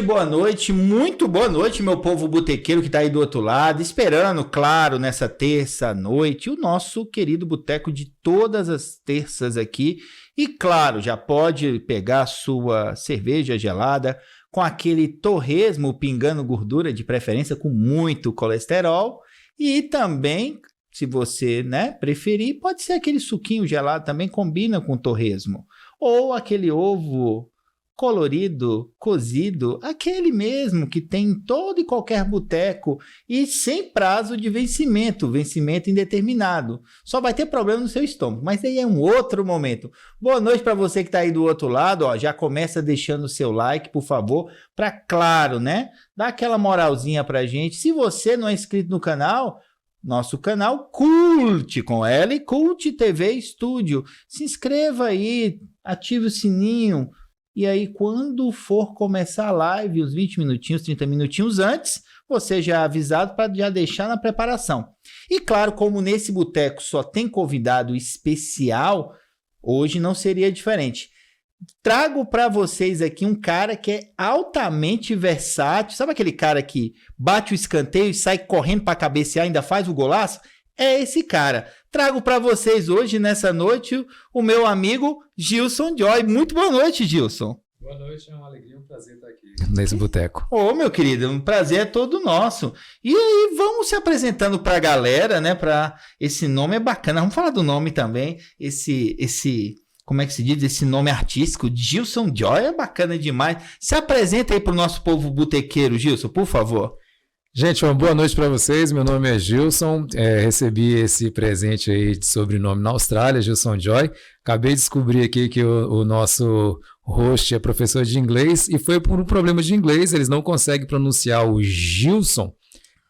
boa noite, muito boa noite, meu povo botequeiro que tá aí do outro lado, esperando, claro, nessa terça-noite, o nosso querido boteco de todas as terças aqui. E, claro, já pode pegar a sua cerveja gelada com aquele torresmo pingando gordura, de preferência com muito colesterol. E também, se você, preferir, pode ser aquele suquinho gelado, também combina com torresmo. Ou aquele ovo colorido, cozido, aquele mesmo que tem em todo e qualquer boteco e sem prazo de vencimento indeterminado. Só vai ter problema no seu estômago, mas aí é um outro momento. Boa noite para você que está aí do outro lado, já começa deixando o seu like, por favor, para, claro, dar aquela moralzinha pra gente. Se você não é inscrito no canal, nosso canal Cult com L, Cult TV Studio. Se inscreva aí, ative o sininho. E aí, quando for começar a live, uns 20 minutinhos, 30 minutinhos antes, você já é avisado para já deixar na preparação. E claro, como nesse boteco só tem convidado especial, hoje não seria diferente. Trago para vocês aqui um cara que é altamente versátil. Sabe aquele cara que bate o escanteio e sai correndo para cabecear e ainda faz o golaço? É esse cara. Trago para vocês hoje, nessa noite, o meu amigo Gilson Joy. Muito boa noite, Gilson. Boa noite, é uma alegria, um prazer estar aqui nesse boteco. Ô, meu querido, um prazer é todo nosso. E aí, vamos se apresentando para a galera, esse nome é bacana. Vamos falar do nome também. Como é que se diz? Esse nome artístico, Gilson Joy, é bacana demais. Se apresenta aí para o nosso povo botequeiro, Gilson, por favor. Gente, uma boa noite para vocês. Meu nome é Gilson. Recebi esse presente aí de sobrenome na Austrália, Gilson Joy. Acabei de descobrir aqui que o nosso host é professor de inglês e foi por um problema de inglês. Eles não conseguem pronunciar o Gilson.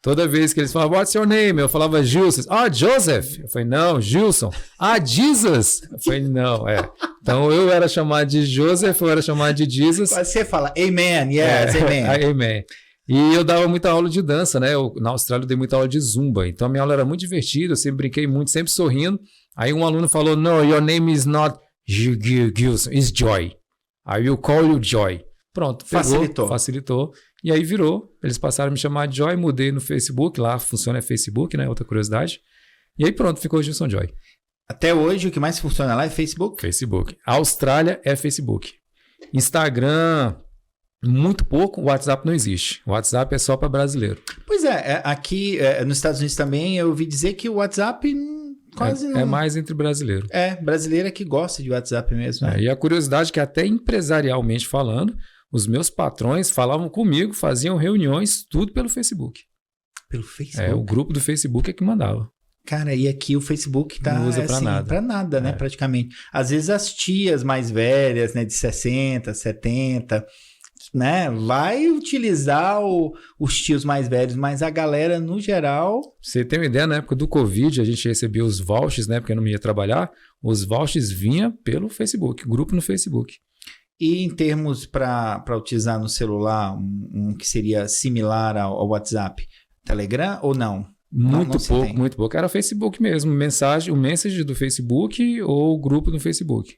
Toda vez que eles falavam, what's your name? Eu falava Gilson. Joseph. Eu falei, não, Gilson. Jesus. Eu falei, não, Então eu era chamado de Joseph, eu era chamado de Jesus. Você fala, amen, yes, amen. Amen. E eu dava muita aula de dança, na Austrália eu dei muita aula de zumba. Então a minha aula era muito divertida, eu sempre brinquei muito, sempre sorrindo. Aí um aluno falou, no, your name is not Gilson, it's Joy. I will call you Joy. Pronto, facilitou. E aí virou, eles passaram a me chamar de Joy, mudei no Facebook, lá funciona Facebook, outra curiosidade. E aí pronto, ficou Gilson Joy. Até hoje o que mais funciona lá é Facebook? Facebook. A Austrália é Facebook. Instagram, muito pouco, o WhatsApp não existe. O WhatsApp é só para brasileiro. Pois aqui nos Estados Unidos também eu ouvi dizer que o WhatsApp quase não... É mais entre brasileiro. Brasileiro é que gosta de WhatsApp mesmo. E a curiosidade é que até empresarialmente falando, os meus patrões falavam comigo, faziam reuniões, tudo pelo Facebook. Pelo Facebook? O grupo do Facebook é que mandava. Cara, e aqui o Facebook tá... Não usa pra nada. Pra nada, praticamente. Às vezes as tias mais velhas, de 60, 70... vai utilizar os tios mais velhos, mas a galera, no geral... Você tem uma ideia, na época do Covid, a gente recebia os vouchers, porque eu não ia trabalhar, os vouchers vinham pelo Facebook, grupo no Facebook. E em termos para utilizar no celular, um que seria similar ao WhatsApp, Telegram ou não? Muito pouco. Era o Facebook mesmo, o message do Facebook ou o grupo no Facebook.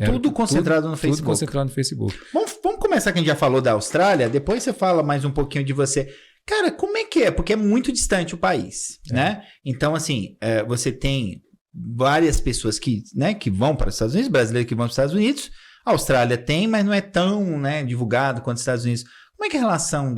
Tudo concentrado no Facebook. Tudo concentrado no Facebook. Vamos começar, que a gente já falou da Austrália, depois você fala mais um pouquinho de você. Cara, como é que é? Porque é muito distante o país, Então, assim, você tem várias pessoas que vão para os Estados Unidos, brasileiros que vão para os Estados Unidos. A Austrália tem, mas não é tão divulgado quanto os Estados Unidos. Como é que é a relação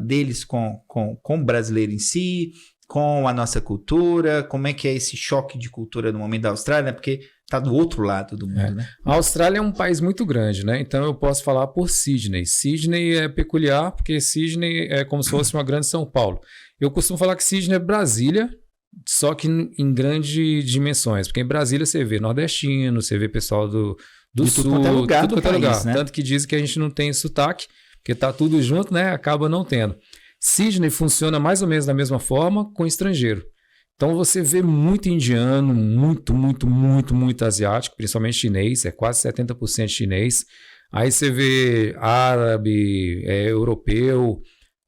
deles com o brasileiro em si, com a nossa cultura? Como é que é esse choque de cultura no momento da Austrália? Porque está do outro lado do mundo, A Austrália é um país muito grande, Então eu posso falar por Sydney. Sydney é peculiar porque Sydney é como se fosse uma grande São Paulo. Eu costumo falar que Sydney é Brasília, só que em grandes dimensões. Porque em Brasília você vê nordestino, você vê pessoal do sul, tudo quanto é lugar do país, Tanto que dizem que a gente não tem sotaque, porque tá tudo junto, acaba não tendo. Sydney funciona mais ou menos da mesma forma com estrangeiro. Então você vê muito indiano, muito asiático, principalmente chinês, é quase 70% chinês. Aí você vê árabe, europeu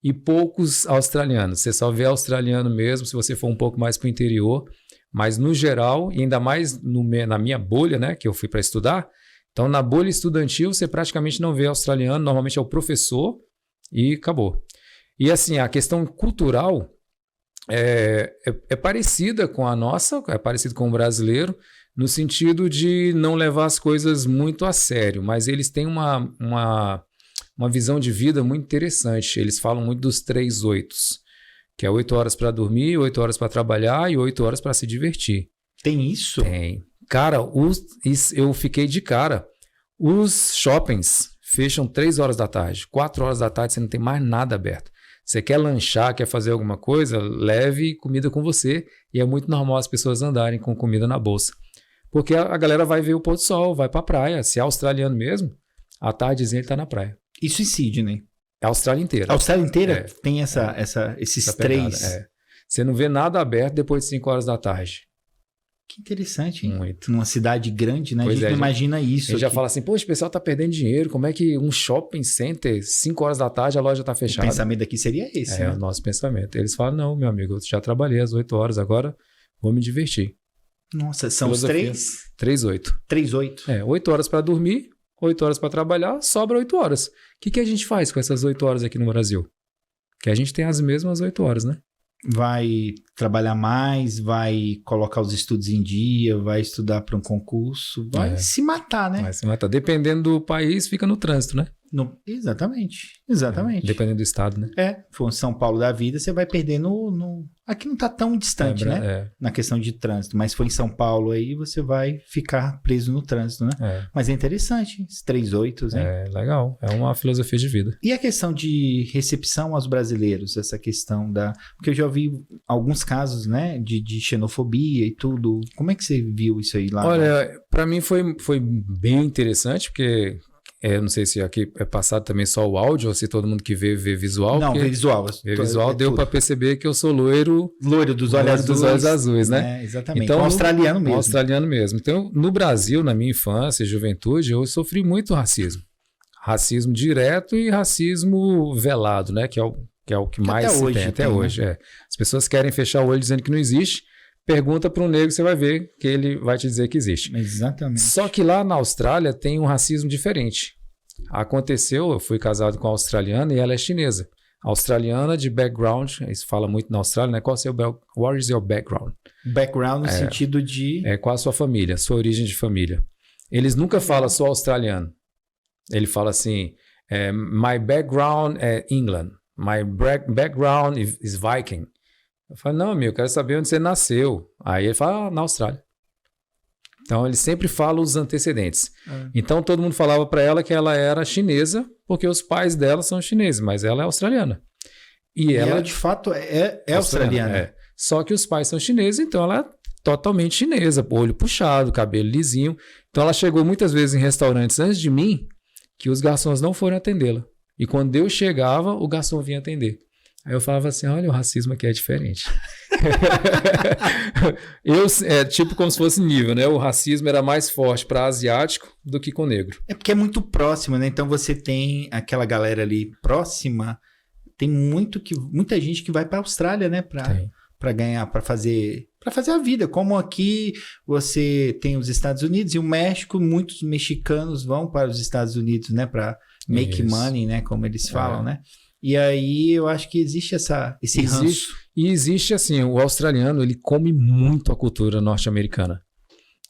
e poucos australianos. Você só vê australiano mesmo se você for um pouco mais para o interior. Mas no geral, e ainda mais na minha bolha, que eu fui para estudar, então na bolha estudantil você praticamente não vê australiano, normalmente é o professor e acabou. E assim, a questão cultural é parecida com a nossa, é parecida com o brasileiro, no sentido de não levar as coisas muito a sério, mas eles têm uma visão de vida muito interessante. Eles falam muito dos 3 8s, que é 8 horas para dormir, 8 horas para trabalhar e 8 horas para se divertir. Tem isso? Tem. Cara, eu fiquei de cara. Os shoppings fecham 3 horas da tarde, 4 horas da tarde você não tem mais nada aberto. Você quer lanchar, quer fazer alguma coisa, leve comida com você. E é muito normal as pessoas andarem com comida na bolsa. Porque a galera vai ver o pôr do sol, vai pra praia. Se é australiano mesmo, à tardezinha ele tá na praia. Isso em Sydney. É a Austrália inteira. A Austrália inteira tem esses pegada, 3. Você não vê nada aberto depois de 5 horas da tarde. Que interessante, hein? Muito. Numa cidade grande, né? Pois a gente não imagina isso. A gente já fala assim, poxa, o pessoal tá perdendo dinheiro. Como é que um shopping center, 5 horas da tarde, a loja tá fechada? O pensamento aqui seria esse, né? É o nosso pensamento. Eles falam, não, meu amigo, eu já trabalhei às 8 horas, agora vou me divertir. Nossa, são os 3? 3 8. 3 8. 8 horas para dormir, 8 horas para trabalhar, sobra 8 horas. O que a gente faz com essas 8 horas aqui no Brasil? Que a gente tem as mesmas 8 horas, né? Vai trabalhar mais, vai colocar os estudos em dia, vai estudar para um concurso, vai se matar, né? Vai se matar. Dependendo do país, fica no trânsito, né? Exatamente. Dependendo do estado, né? For São Paulo da vida, você vai perder Aqui não tá tão distante, né? Na questão de trânsito. Mas se for em São Paulo aí, você vai ficar preso no trânsito, né? Mas é interessante, esses 3 8, hein? É legal. É uma filosofia de vida. E a questão de recepção aos brasileiros? Essa questão da... Porque eu já ouvi alguns casos, né? De xenofobia e tudo. Como é que você viu isso aí lá? Olha, para mim foi bem interessante, porque... não sei se aqui é passado também só o áudio ou se todo mundo que vê visual. Não, vê visual. Vê visual deu para perceber que eu sou loiro dos olhos azuis, né? Exatamente. Então, australiano mesmo. Australiano mesmo. Então, no Brasil, na minha infância e juventude, eu sofri muito racismo. Racismo direto e racismo velado, né? Que é o que mais se tem até hoje. As pessoas querem fechar o olho dizendo que não existe. Pergunta para um negro, você vai ver que ele vai te dizer que existe. Exatamente. Só que lá na Austrália tem um racismo diferente. Aconteceu, eu fui casado com uma australiana e ela é chinesa. Australiana de background, isso fala muito na Austrália, né? What is your background? Background no sentido de... Qual a sua família, sua origem de família. Eles nunca falam só australiano. Ele fala assim, my background é England, my background is Viking. Eu falo, não, amigo, eu quero saber onde você nasceu. Aí ele fala, na Austrália. Então, ele sempre fala os antecedentes. Então, todo mundo falava para ela que ela era chinesa, porque os pais dela são chineses, mas ela é australiana. E ela de fato, é australiana. Só que os pais são chineses, então ela é totalmente chinesa, olho puxado, cabelo lisinho. Então, ela chegou muitas vezes em restaurantes antes de mim, que os garçons não foram atendê-la. E quando eu chegava, o garçom vinha atender. Aí eu falava assim, olha, o racismo aqui é diferente. Tipo como se fosse nível, né? O racismo era mais forte para asiático do que com negro. É porque é muito próximo, né? Então você tem aquela galera ali próxima, tem muita gente que vai para a Austrália, né? Para ganhar, para fazer a vida. Como aqui você tem os Estados Unidos e o México, muitos mexicanos vão para os Estados Unidos, né? Para make money, né? Como eles falam, né? E aí eu acho que existe esse ranço. E existe assim, o australiano ele come muito a cultura norte-americana.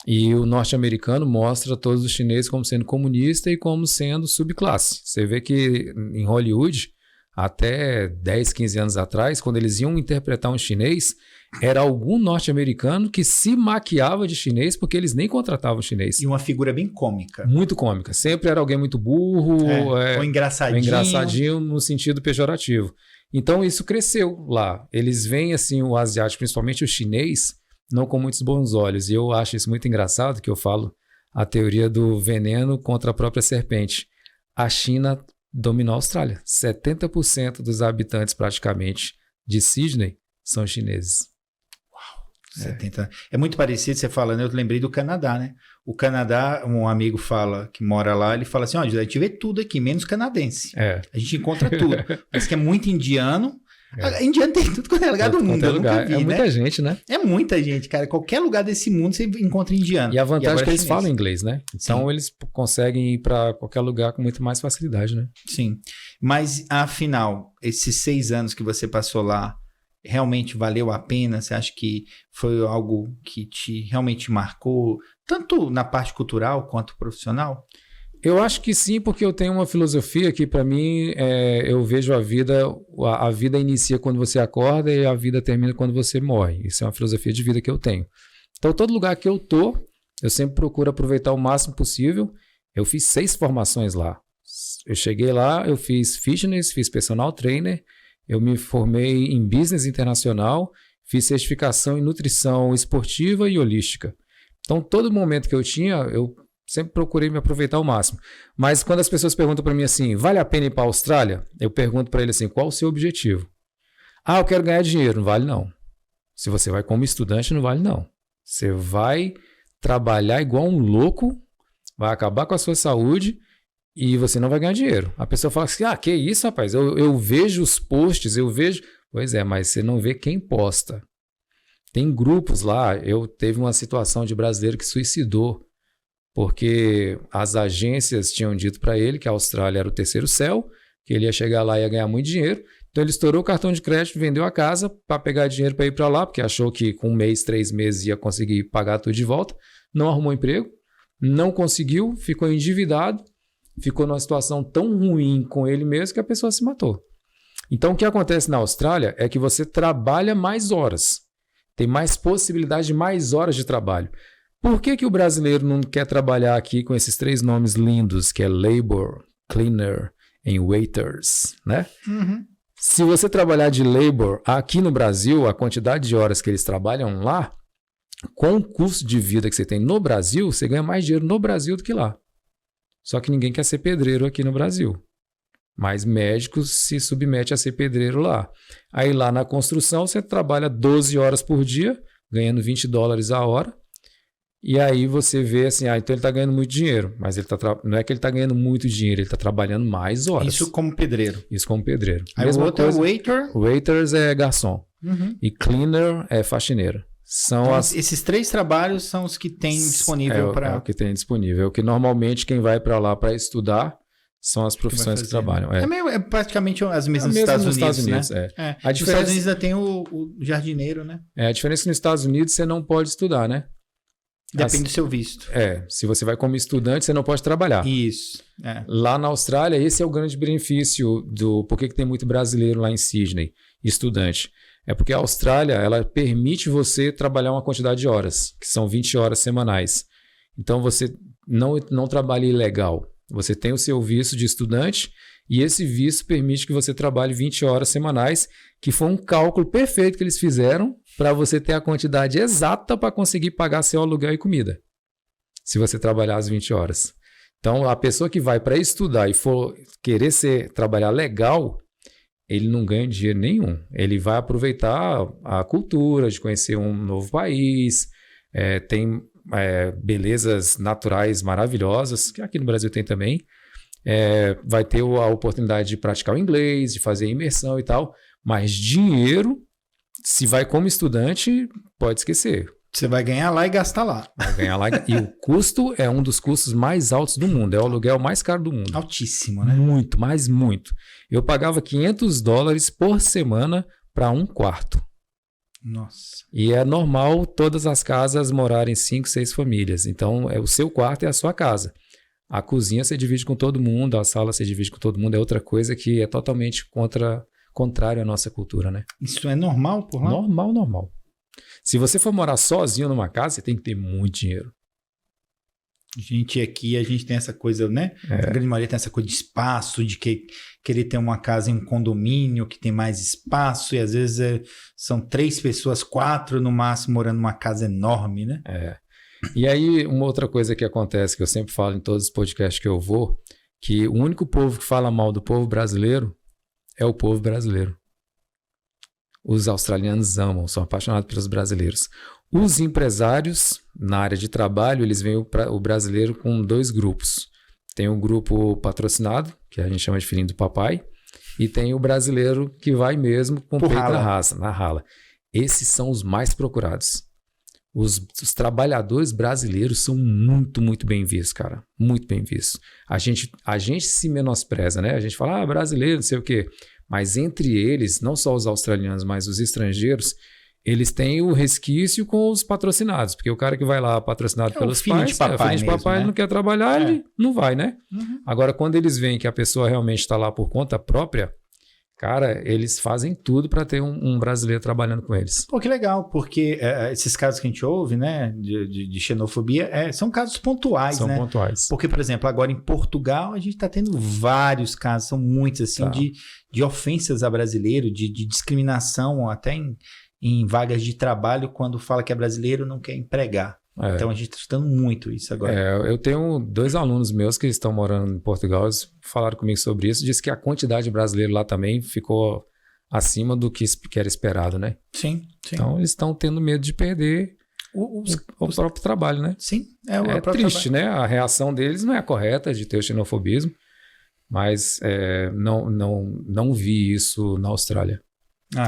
E o norte-americano mostra todos os chineses como sendo comunista e como sendo subclasse. Você vê que em Hollywood, até 10, 15 anos atrás, quando eles iam interpretar um chinês, era algum norte-americano que se maquiava de chinês porque eles nem contratavam chinês. E uma figura bem cômica. Muito cômica. Sempre era alguém muito burro. Ou engraçadinho. Engraçadinho no sentido pejorativo. Então isso cresceu lá. Eles veem assim o asiático, principalmente o chinês, não com muitos bons olhos. E eu acho isso muito engraçado, que eu falo a teoria do veneno contra a própria serpente. A China dominou a Austrália. 70% dos habitantes praticamente de Sydney são chineses. Uau! 70. É muito parecido, você fala, né? Eu lembrei do Canadá, né? O Canadá, um amigo fala, que mora lá, ele fala assim, a gente vê tudo aqui, menos canadense. A gente encontra tudo. Parece que é muito indiano, Indiano tem tudo quanto é lugar do mundo. Eu nunca vi, muita gente, né? É muita gente, cara. Qualquer lugar desse mundo você encontra indiano. E a vantagem é que eles falam inglês, né? Então eles conseguem ir para qualquer lugar com muito mais facilidade, né? Sim. Mas, afinal, esses 6 anos que você passou lá, realmente valeu a pena? Você acha que foi algo que realmente marcou, tanto na parte cultural quanto profissional? Eu acho que sim, porque eu tenho uma filosofia que, para mim, eu vejo a vida inicia quando você acorda e a vida termina quando você morre. Isso é uma filosofia de vida que eu tenho. Então, todo lugar que eu tô, eu sempre procuro aproveitar o máximo possível. Eu fiz 6 formações lá. Eu cheguei lá, eu fiz fitness, fiz personal trainer, eu me formei em business internacional, fiz certificação em nutrição esportiva e holística. Então, todo momento que eu tinha, eu sempre procurei me aproveitar ao máximo. Mas quando as pessoas perguntam para mim assim, vale a pena ir para a Austrália? Eu pergunto para ele assim, qual o seu objetivo? Eu quero ganhar dinheiro. Não vale não. Se você vai como estudante, não vale não. Você vai trabalhar igual um louco, vai acabar com a sua saúde e você não vai ganhar dinheiro. A pessoa fala assim, que isso, rapaz? Eu vejo os posts, eu vejo... Pois é, mas você não vê quem posta. Tem grupos lá, teve uma situação de brasileiro que suicidou, porque as agências tinham dito para ele que a Austrália era o terceiro céu, que ele ia chegar lá e ia ganhar muito dinheiro. Então ele estourou o cartão de crédito, vendeu a casa para pegar dinheiro para ir para lá, porque achou que com 1 mês, 3 meses ia conseguir pagar tudo de volta. Não arrumou emprego, não conseguiu, ficou endividado, ficou numa situação tão ruim com ele mesmo que a pessoa se matou. Então o que acontece na Austrália é que você trabalha mais horas, tem mais possibilidade de mais horas de trabalho. Por que o brasileiro não quer trabalhar aqui com esses 3 nomes lindos, que é labor, cleaner e waiters, né? Uhum. Se você trabalhar de labor aqui no Brasil, a quantidade de horas que eles trabalham lá, com o custo de vida que você tem no Brasil, você ganha mais dinheiro no Brasil do que lá. Só que ninguém quer ser pedreiro aqui no Brasil. Mas médicos se submete a ser pedreiro lá. Aí lá na construção você trabalha 12 horas por dia, ganhando $20 a hora. E aí você vê assim, então ele está ganhando muito dinheiro. Mas ele não é que ele está ganhando muito dinheiro, ele está trabalhando mais horas. Isso como pedreiro. Isso como pedreiro. Aí o outro coisa, é waiter. Waiters é garçom. Uhum. E cleaner é faxineira. Então, esses 3 trabalhos são os que tem disponível para... É o que tem disponível. É o que normalmente quem vai para lá para estudar são as profissões que trabalham. É praticamente as mesmas nos Estados Unidos, né? A diferença... Nos Estados Unidos ainda tem o jardineiro, né? A diferença é que nos Estados Unidos você não pode estudar, né? Depende do seu visto. Se você vai como estudante, você não pode trabalhar. Isso. Lá na Austrália, esse é o grande benefício por que tem muito brasileiro lá em Sydney, estudante. É porque a Austrália, ela permite você trabalhar uma quantidade de horas, que são 20 horas semanais. Então, você não trabalha ilegal. Você tem o seu visto de estudante e esse visto permite que você trabalhe 20 horas semanais, que foi um cálculo perfeito que eles fizeram para você ter a quantidade exata para conseguir pagar seu aluguel e comida, se você trabalhar as 20 horas. Então, a pessoa que vai para estudar e for querer trabalhar legal, ele não ganha dinheiro nenhum. Ele vai aproveitar a cultura de conhecer um novo país, tem belezas naturais maravilhosas, que aqui no Brasil tem também. Vai ter a oportunidade de praticar o inglês, de fazer imersão e tal, mas dinheiro, se vai como estudante, pode esquecer. Você vai ganhar lá e gastar lá. Vai ganhar lá e o custo é um dos custos mais altos do mundo. É o aluguel mais caro do mundo. Altíssimo, né? Muito, mas muito. Eu pagava $500 por semana para um quarto. Nossa. E é normal todas as casas morarem 5, 6 famílias. Então, o seu quarto é a sua casa. A cozinha você divide com todo mundo, a sala você divide com todo mundo. É outra coisa que é totalmente contrário à nossa cultura, né? Isso é normal por lá? Normal. Se você for morar sozinho numa casa, você tem que ter muito dinheiro. A gente tem essa coisa, né? A grande maioria tem essa coisa de espaço, de querer ter uma casa em um condomínio que tem mais espaço, e às vezes são 3 pessoas, 4 no máximo, morando numa casa enorme, né? E aí, uma outra coisa que acontece, que eu sempre falo em todos os podcasts que eu vou, que o único povo que fala mal do povo brasileiro é o povo brasileiro. Os australianos amam, são apaixonados pelos brasileiros. Os empresários, na área de trabalho, eles veem o brasileiro com 2 grupos. Tem um grupo patrocinado, que a gente chama de filhinho do papai, e tem o brasileiro que vai mesmo com o Por peito rala. na rala. Esses são os mais procurados. Os trabalhadores brasileiros são muito, muito bem vistos, cara. Muito bem vistos. A gente se menospreza, né? A gente fala, brasileiro, não sei o quê. Mas entre eles, não só os australianos, mas os estrangeiros, eles têm o resquício com os patrocinados. Porque o cara que vai lá patrocinado pelos filho pais, de papai filho de mesmo, papai, né? ele não quer trabalhar, ele não vai, né? Uhum. Agora, quando eles veem que a pessoa realmente está lá por conta própria, cara, eles fazem tudo para ter um brasileiro trabalhando com eles. Pô, que legal, porque esses casos que a gente ouve, né, de xenofobia, são casos pontuais, São né? pontuais. Porque, por exemplo, agora em Portugal, a gente está tendo vários casos, são muitos, assim, Tá. de ofensas a brasileiro, de discriminação, até em vagas de trabalho, quando fala que é brasileiro, não quer empregar. Então, a gente está estudando muito isso agora. Eu tenho 2 alunos meus que estão morando em Portugal, eles falaram comigo sobre isso, disse que a quantidade de brasileiro lá também ficou acima do que era esperado, né? Sim. Então, eles estão tendo medo de perder o próprio trabalho, né? Sim, É o próprio triste, né? A reação deles não é a correta de ter o xenofobismo, mas não vi isso na Austrália.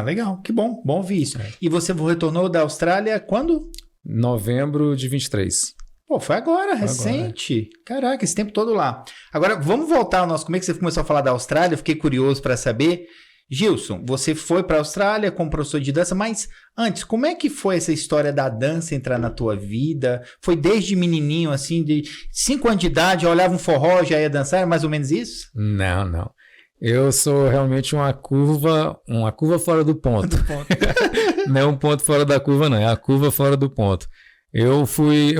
Legal, que bom ouvir isso. E você retornou da Austrália quando? Novembro de 23. Pô, foi agora, recente. Caraca, esse tempo todo lá. Agora, vamos voltar ao nosso... Como é que você começou a falar da Austrália? Eu fiquei curioso para saber. Gilson, você foi para a Austrália como professor de dança, mas antes, como é que foi essa história da dança entrar na tua vida? Foi desde menininho, assim, de 5 anos de idade, já olhava um forró, já ia dançar? É mais ou menos isso? Não. Eu sou realmente uma curva fora do ponto. Não é um ponto fora da curva, não. É a curva fora do ponto. Eu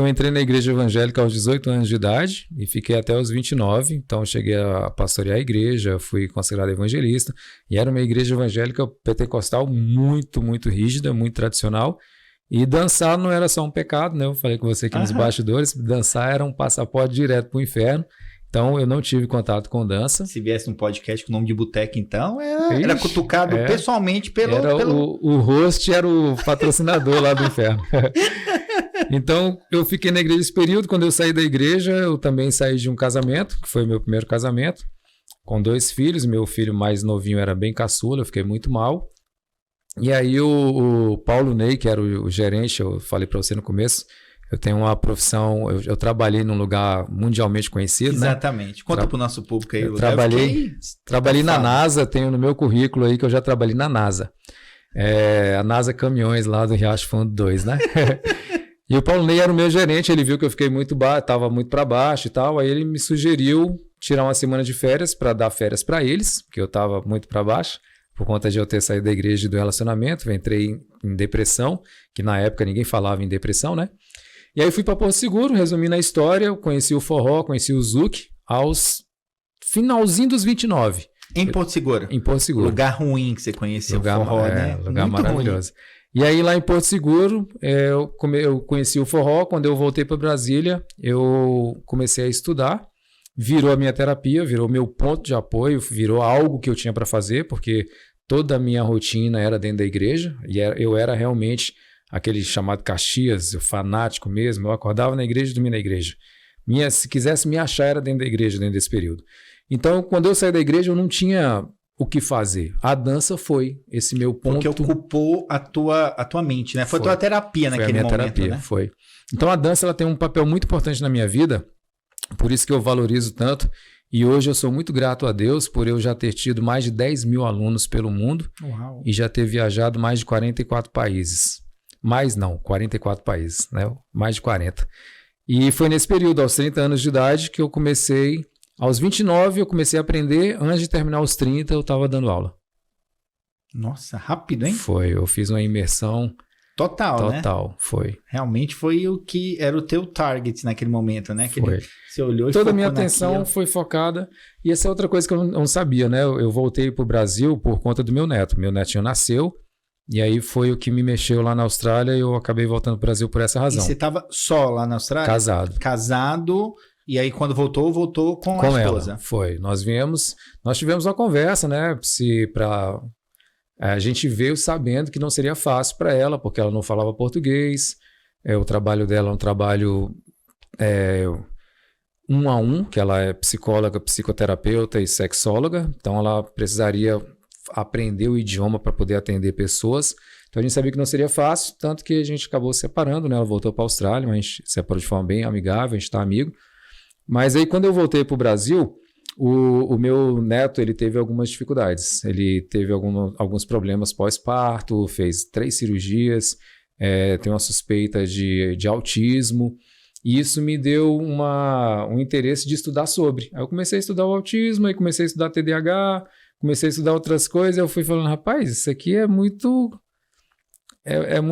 entrei na igreja evangélica aos 18 anos de idade e fiquei até os 29. Então, eu cheguei a pastorear a igreja, fui consagrado evangelista. E era uma igreja evangélica pentecostal muito, muito rígida, muito tradicional. E dançar não era só um pecado, né? Eu falei com você aqui nos bastidores. Dançar era um passaporte direto para o inferno. Então, eu não tive contato com dança. Se viesse um podcast com o nome de boteco, então, era cutucado pessoalmente pelo... O host era o patrocinador lá do inferno. Então, eu fiquei na igreja esse período. Quando eu saí da igreja, eu também saí de um casamento, que foi meu primeiro casamento, com 2 filhos. Meu filho mais novinho era bem caçula, eu fiquei muito mal. E aí, o Paulo Ney, que era o gerente, eu falei para você no começo, eu tenho uma profissão, eu trabalhei num lugar mundialmente conhecido, Exatamente. né? Conta pro nosso público aí. Eu trabalhei na NASA, tenho no meu currículo aí que eu já trabalhei na NASA. A NASA Caminhões lá do Riacho Fundo 2, né? E o Paulo Ney era o meu gerente, ele viu que eu fiquei estava muito para baixo e tal, aí ele me sugeriu tirar uma semana de férias para dar férias para eles, porque eu estava muito para baixo, por conta de eu ter saído da igreja e do relacionamento, eu entrei em depressão, que na época ninguém falava em depressão, né? E aí fui para Porto Seguro, resumindo a história, eu conheci o forró, conheci o Zouk aos finalzinho dos 29. Em Porto Seguro? Em Porto Seguro. Lugar ruim que você conheceu, lugar, forró, né? Lugar muito maravilhoso. Ruim. E aí lá em Porto Seguro, eu conheci o forró, quando eu voltei para Brasília, eu comecei a estudar, virou a minha terapia, virou meu ponto de apoio, virou algo que eu tinha para fazer, porque toda a minha rotina era dentro da igreja, e eu era realmente aquele chamado Caxias, o fanático mesmo, eu acordava na igreja e dormia na igreja. Se quisesse me achar, era dentro da igreja, dentro desse período. Então, quando eu saí da igreja, eu não tinha o que fazer. A dança foi esse meu ponto. Porque ocupou a tua mente, né? Foi a tua terapia naquele momento, terapia, né? Foi. Então, a dança ela tem um papel muito importante na minha vida, por isso que eu valorizo tanto. E hoje eu sou muito grato a Deus por eu já ter tido mais de 10 mil alunos pelo mundo. Uau. E já ter viajado mais de 44 países. 44 países, né? Mais de 40. E foi nesse período, aos 30 anos de idade, que eu comecei... Aos 29 eu comecei a aprender, antes de terminar os 30 eu estava dando aula. Nossa, rápido, hein? Foi, eu fiz uma imersão total, né? Foi. Realmente foi o que era o teu target naquele momento, né? Foi. Você olhou e toda a minha atenção foi focada, e essa é outra coisa que eu não sabia, né? Eu voltei para o Brasil por conta do meu neto. Meu netinho nasceu, e aí foi o que me mexeu lá na Austrália, e eu acabei voltando para o Brasil por essa razão. E você estava só lá na Austrália? Casado... E aí, quando voltou com a esposa. Ela, foi. Nós tivemos uma conversa, né? A gente veio sabendo que não seria fácil para ela, porque ela não falava português. O trabalho dela é um trabalho 1 a 1, que ela é psicóloga, psicoterapeuta e sexóloga, então ela precisaria aprender o idioma para poder atender pessoas. Então a gente sabia que não seria fácil, tanto que a gente acabou se separando, né? Ela voltou para a Austrália, mas a gente se separou de forma bem amigável, a gente está amigo. Mas aí quando eu voltei para o Brasil, o meu neto ele teve algumas dificuldades. Ele teve alguns problemas pós-parto, fez 3 cirurgias, tem uma suspeita de autismo. E isso me deu um interesse de estudar sobre. Aí eu comecei a estudar o autismo, aí comecei a estudar TDAH, comecei a estudar outras coisas. Eu fui falando, rapaz, isso aqui é muito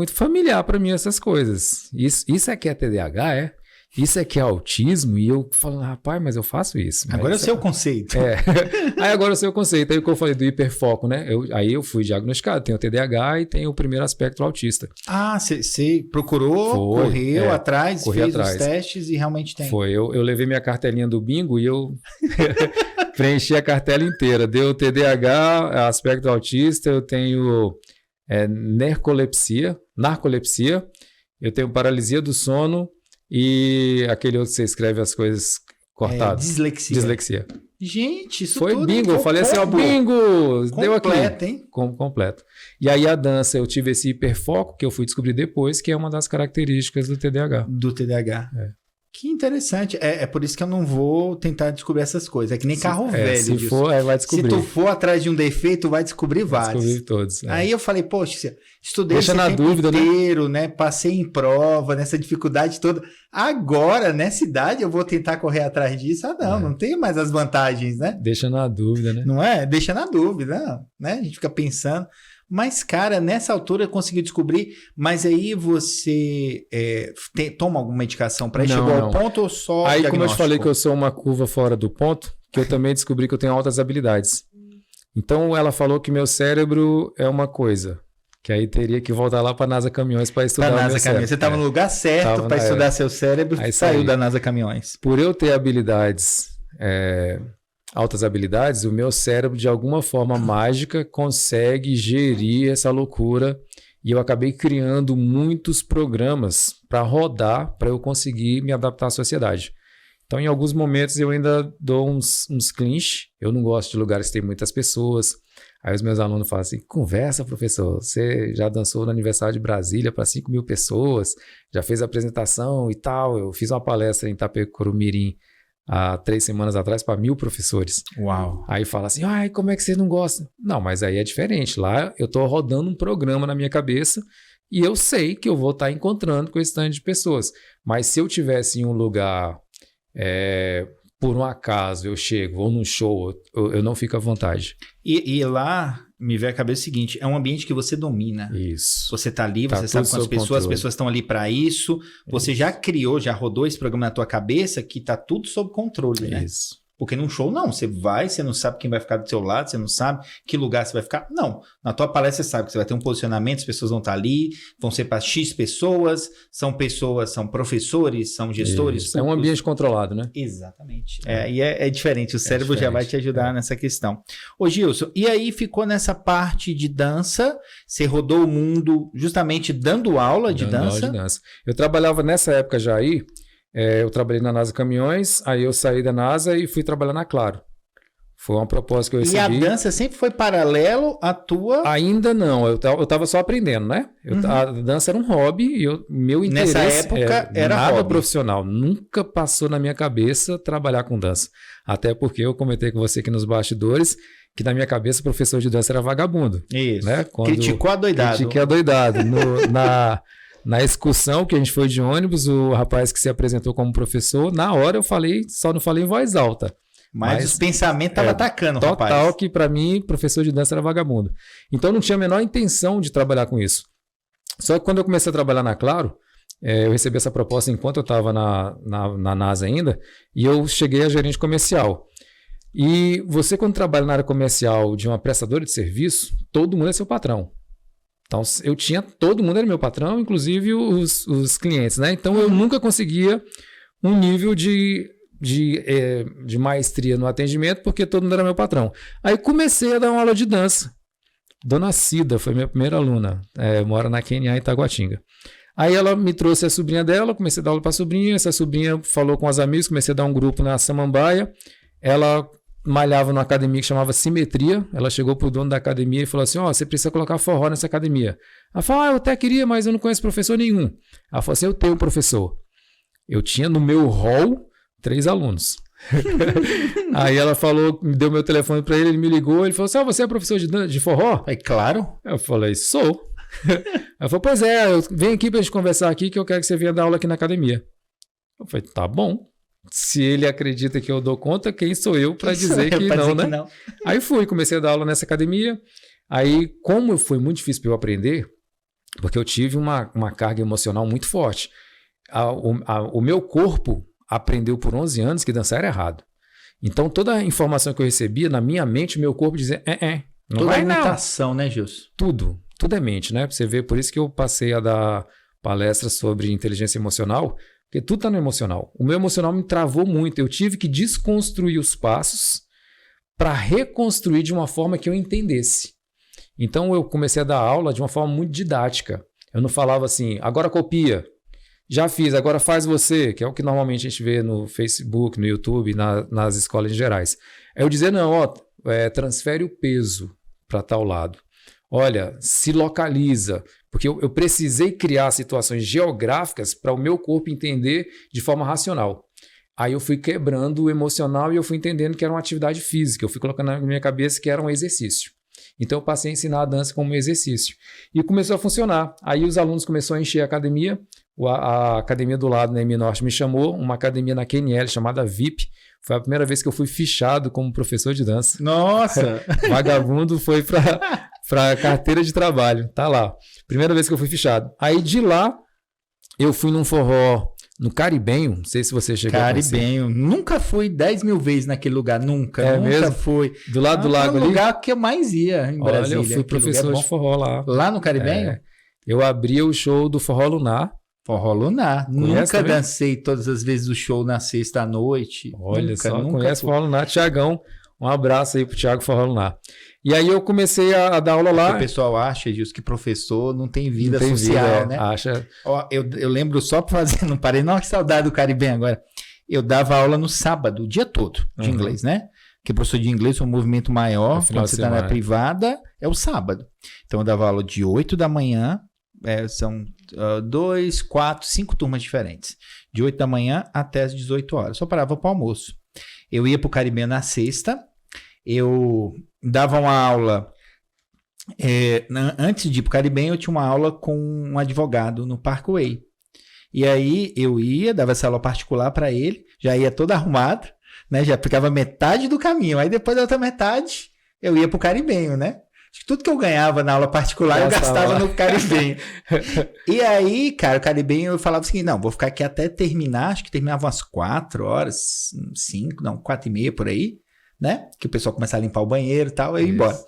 familiar para mim, essas coisas. Isso aqui é TDAH, é? Isso aqui é autismo? E eu falando, rapaz, mas eu faço isso. Agora eu sei o conceito. Aí agora eu sei o conceito. Aí o que eu falei do hiperfoco, né? Aí eu fui diagnosticado. Tenho TDAH e tenho o primeiro aspecto autista. Ah, você procurou, correu atrás, fez os testes e realmente tem. Foi. Eu levei minha cartelinha do bingo e eu preenchi a cartela inteira. Deu TDAH, aspecto autista, eu tenho narcolepsia, eu tenho paralisia do sono e aquele outro que você escreve as coisas cortadas. Dislexia. Gente, isso foi tudo bingo. Eu falei assim, bingo! Deu aqui. Completo, hein? Completo. E aí a dança, eu tive esse hiperfoco que eu fui descobrir depois, que é uma das características do TDAH. Do TDAH. Que interessante. É por isso que eu não vou tentar descobrir essas coisas. É que nem carro velho. Se for, vai descobrir. Se tu for atrás de um defeito, vai descobrir vários. Descobrir todos. Aí eu falei, poxa, estudei esse tempo dúvida, inteiro, né? Passei em prova, nessa dificuldade toda. Agora, nessa idade, eu vou tentar correr atrás disso. Não tenho mais as vantagens, né? Deixa na dúvida, né? Não é? Deixa na dúvida, né? A gente fica pensando... Mas, cara, nessa altura eu consegui descobrir, mas aí você toma alguma medicação para chegar ao ponto ou só aí, diagnóstico? Como eu te falei que eu sou uma curva fora do ponto, que eu também descobri que eu tenho altas habilidades. Então, ela falou que meu cérebro é uma coisa, que aí teria que voltar lá para a NASA Caminhões para estudar o meu cérebro. Você estava no lugar certo para estudar seu cérebro, aí saiu da NASA Caminhões. Por eu ter habilidades... altas habilidades, o meu cérebro, de alguma forma mágica, consegue gerir essa loucura e eu acabei criando muitos programas para rodar, para eu conseguir me adaptar à sociedade. Então, em alguns momentos, eu ainda dou uns clinch. Eu não gosto de lugares que tem muitas pessoas. Aí os meus alunos falam assim, conversa, professor, você já dançou no aniversário de Brasília para 5.000 pessoas, já fez apresentação e tal. Eu fiz uma palestra em Itapecuru-Mirim há 3 semanas atrás para 1.000 professores. Uau! Aí fala assim, como é que vocês não gostam? Não, mas aí é diferente. Lá eu estou rodando um programa na minha cabeça e eu sei que eu vou estar encontrando com esse tanto de pessoas. Mas se eu tivesse em um lugar, por um acaso eu chego, ou num show, eu não fico à vontade. E lá me veio a cabeça o seguinte, é um ambiente que você domina. Isso. Você está ali, você sabe com as pessoas estão ali para isso. Você já criou, já rodou esse programa na tua cabeça que está tudo sob controle, né? Isso. Porque num show, não. Você vai, você não sabe quem vai ficar do seu lado, você não sabe que lugar você vai ficar. Não. Na tua palestra você sabe que você vai ter um posicionamento, as pessoas vão estar ali, vão ser para X pessoas, são professores, são gestores. É um ambiente controlado, né? Exatamente. E é diferente, o cérebro já vai te ajudar nessa questão. Ô Gilson, e aí ficou nessa parte de dança, você rodou o mundo justamente dando aula de dança? Eu trabalhava nessa época já aí, eu trabalhei na NASA Caminhões, aí eu saí da NASA e fui trabalhar na Claro. Foi uma proposta que eu recebi. E a dança sempre foi paralelo à tua... Ainda não, eu tava só aprendendo, né? A dança era um hobby e meu interesse... Nessa época era nada hobby. Profissional. Nunca passou na minha cabeça trabalhar com dança. Até porque eu comentei com você aqui nos bastidores que na minha cabeça o professor de dança era vagabundo. Isso. Né? Criticou adoidado. Critiquei adoidado. Na excursão que a gente foi de ônibus, o rapaz que se apresentou como professor, na hora eu falei, só não falei em voz alta. Mas os pensamentos estavam atacando o rapaz. Total que para mim, professor de dança era vagabundo. Então eu não tinha a menor intenção de trabalhar com isso. Só que quando eu comecei a trabalhar na Claro, eu recebi essa proposta enquanto eu estava na NASA ainda, e eu cheguei a gerente comercial. E você, quando trabalha na área comercial de uma prestadora de serviço, todo mundo é seu patrão. Então, todo mundo era meu patrão, inclusive os clientes, né? Então, eu nunca conseguia um nível de maestria no atendimento, porque todo mundo era meu patrão. Aí, comecei a dar uma aula de dança. Dona Cida foi minha primeira aluna, mora na QNA em Itaguatinga. Aí ela me trouxe a sobrinha dela, comecei a dar aula para a sobrinha, essa sobrinha falou com os amigos, comecei a dar um grupo na Samambaia, ela malhava numa academia que chamava Simetria, ela chegou pro dono da academia e falou assim, você precisa colocar forró nessa academia. Ela falou, eu até queria, mas eu não conheço professor nenhum. Ela falou assim, eu tenho um professor. Eu tinha no meu hall 3 alunos. Aí ela falou, me deu meu telefone para ele me ligou, ele falou assim, você é professor de forró? É claro. Eu falei, sou. Ela falou, pois é, vem aqui pra gente conversar aqui que eu quero que você venha dar aula aqui na academia. Eu falei, tá bom. Se ele acredita que eu dou conta, quem sou eu para dizer que não, né? Não. Aí comecei a dar aula nessa academia. Aí, como foi muito difícil para eu aprender, porque eu tive uma carga emocional muito forte. O meu corpo aprendeu por 11 anos que dançar era errado. Então, toda a informação que eu recebia, na minha mente, meu corpo dizia, não toda vai não. Toda imitação, né, Gilson? Tudo é mente, né? Pra você ver, por isso que eu passei a dar palestras sobre inteligência emocional, porque tudo está no emocional. O meu emocional me travou muito. Eu tive que desconstruir os passos para reconstruir de uma forma que eu entendesse. Então, eu comecei a dar aula de uma forma muito didática. Eu não falava assim, agora copia. Já fiz, agora faz você, que é o que normalmente a gente vê no Facebook, no YouTube, nas escolas gerais. Aí eu dizer, não, transfere o peso para tal lado. Olha, se localiza, porque eu precisei criar situações geográficas para o meu corpo entender de forma racional. Aí eu fui quebrando o emocional e eu fui entendendo que era uma atividade física. Eu fui colocando na minha cabeça que era um exercício. Então eu passei a ensinar a dança como exercício. E começou a funcionar. Aí os alunos começaram a encher a academia. A academia do lado, na M Norte, me chamou. Uma academia na QNL chamada VIP. Foi a primeira vez que eu fui fichado como professor de dança. Nossa! Vagabundo foi para carteira de trabalho. Tá lá. Primeira vez que eu fui fichado. Aí de lá, eu fui num forró no Caribenho. Não sei se você chegou a conhecer. Caribenho. Nunca fui 10 mil vezes naquele lugar. Nunca. Nunca mesmo? fui. Do lado do lago ali? É o lugar que eu mais ia em Brasília. Olha, eu fui professor de forró lá. Lá no Caribenho? Eu abria o show do Forró Lunar. Forró Lunar. Nunca também? Dancei todas as vezes o show na sexta à noite. Olha nunca, só, nunca conhece Forró Lunar. Tiagão, um abraço aí pro Thiago Forró Lunar. E aí eu comecei a dar aula lá. O pessoal acha, Gilson, que professor não tem vida social, né? Acha. Ó, eu lembro só para fazer, não parei, não, que saudade do Caribenho agora. Eu dava aula no sábado, o dia todo, de inglês, né? Porque professor de inglês é um movimento maior, quando você está na privada, é o sábado. Então eu dava aula de 8 da manhã, são 2, 4, 5 turmas diferentes. De 8 da manhã até as 18 horas. Só parava para o almoço. Eu ia para o Caribenho na sexta, eu dava uma aula. Antes de ir para o Caribenho, eu tinha uma aula com um advogado no Parkway. E aí eu ia, dava essa aula particular para ele, já ia todo arrumado, né? Já ficava metade do caminho. Aí depois da outra metade, eu ia para o Caribenho, né? Tudo que eu ganhava na aula particular, eu gastava no Caribenho. E aí, cara, o Caribenho, eu falava assim, não, vou ficar aqui até terminar, acho que terminava umas 4 horas, 5, não, 4 e meia por aí, né? Que o pessoal começava a limpar o banheiro e tal, eu ia embora.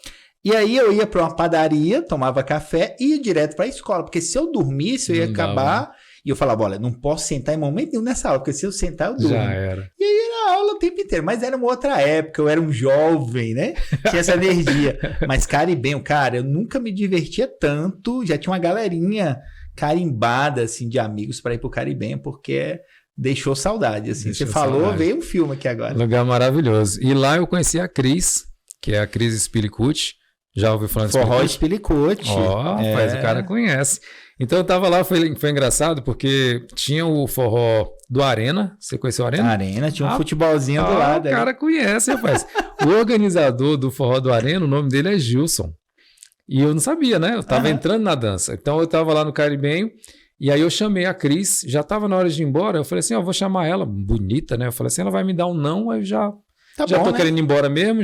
E aí eu ia para uma padaria, tomava café e ia direto para a escola, porque se eu dormisse, eu ia acabar... E eu falava, olha, não posso sentar em momento nenhum nessa aula, porque se eu sentar, eu durmo. Já era. E aí era aula o tempo inteiro. Mas era uma outra época, eu era um jovem, né? Tinha essa energia. Mas Caribenho, cara, eu nunca me divertia tanto. Já tinha uma galerinha carimbada, assim, de amigos para ir pro Caribenho, porque deixou saudade, assim. Você falou, saudade. Veio um filme aqui agora. Lugar maravilhoso. E lá eu conheci a Cris, que é a Cris Spilicucci. Já ouviu falar de Forró Spilicucci? Rapaz, o cara conhece. Então eu tava lá, foi engraçado, porque tinha o forró do Arena. Você conheceu o Arena? Arena, tinha um futebolzinho do lado. O cara conhece, rapaz. O organizador do forró do Arena, o nome dele é Gilson. E eu não sabia, né? Eu tava entrando na dança. Então eu tava lá no Caribenho, e aí eu chamei a Cris, já tava na hora de ir embora, eu falei assim, eu vou chamar ela, bonita, né? Eu falei assim, ela vai me dar um não, aí já tô querendo ir embora mesmo,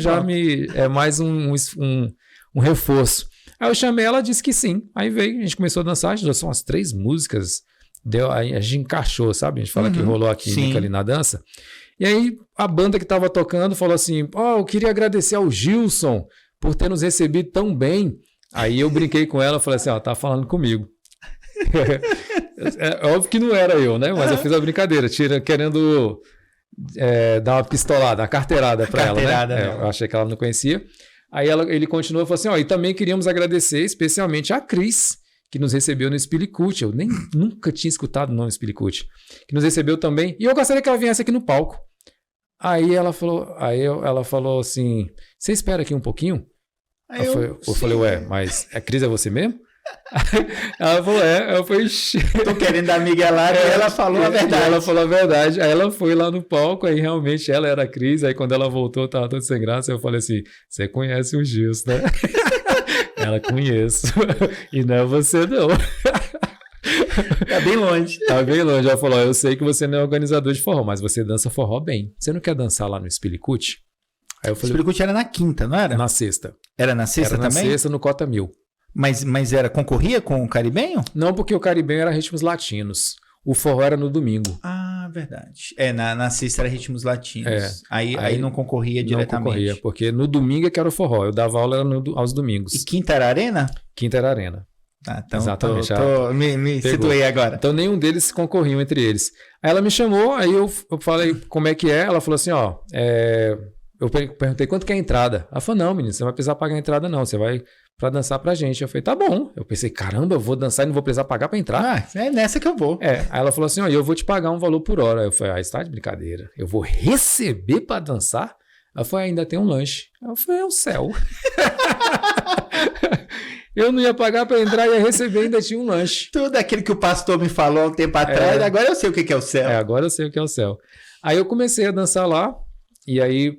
é mais um reforço. Aí eu chamei ela, disse que sim. Aí veio, a gente começou a dançar, já são as 3 músicas. Aí a gente encaixou, sabe? A gente fala que rolou a química ali na dança. E aí a banda que tava tocando falou assim, eu queria agradecer ao Gilson por ter nos recebido tão bem. Aí eu brinquei com ela, falei assim, tá falando comigo. É óbvio que não era eu, né? Mas eu fiz a brincadeira, querendo dar uma pistolada, uma carteirada pra ela, né? Eu achei que ela não conhecia. Aí ele continuou e falou assim, e também queríamos agradecer especialmente a Cris, que nos recebeu no Spilicut. Eu nunca tinha escutado o nome Spilicut. Que nos recebeu também. E eu gostaria que ela viesse aqui no palco. Aí ela falou assim, você espera aqui um pouquinho? Eu falei, ué, mas a Cris é você mesmo? Ela falou, eu falei, tô querendo dar miguelada e ela falou a verdade. Ela falou a verdade. Aí ela foi lá no palco, aí realmente ela era a Cris. Aí quando ela voltou, tava toda sem graça. Eu falei assim, você conhece o Gilson, né? Ela, conheço. E não é você, não. Tá bem longe. Tá bem longe. Ela falou, eu sei que você não é organizador de forró, mas você dança forró bem. Você não quer dançar lá no Spilicut? Aí eu falei, Spilicut era na quinta, não era? Na sexta. Era na sexta também? Era na sexta, no Cota 1000. Mas concorria com o caribenho? Não, porque o caribenho era ritmos latinos. O forró era no domingo. Ah, verdade. Na sexta era ritmos latinos. Aí não concorria diretamente. Não concorria, porque no domingo é que era o forró. Eu dava aula aos domingos. E quinta era arena? Quinta era arena. Então exatamente. Me situei agora. Então nenhum deles concorriam entre eles. Aí ela me chamou, aí eu falei como é que é. Ela falou assim, eu perguntei quanto que é a entrada. Ela falou, não, menino, você não vai precisar pagar a entrada não, você vai pra dançar pra gente. Eu falei, tá bom. Eu pensei, caramba, eu vou dançar e não vou precisar pagar pra entrar? É nessa que eu vou. Aí ela falou assim, eu vou te pagar um valor por hora. Eu falei, está de brincadeira. Eu vou receber pra dançar? Ela falou, ainda tem um lanche. Eu falei, é o céu. Eu não ia pagar pra entrar, ia receber, ainda tinha um lanche. Tudo aquilo que o pastor me falou há um tempo atrás, agora eu sei o que é o céu. Agora eu sei o que é o céu. Aí eu comecei a dançar lá, e aí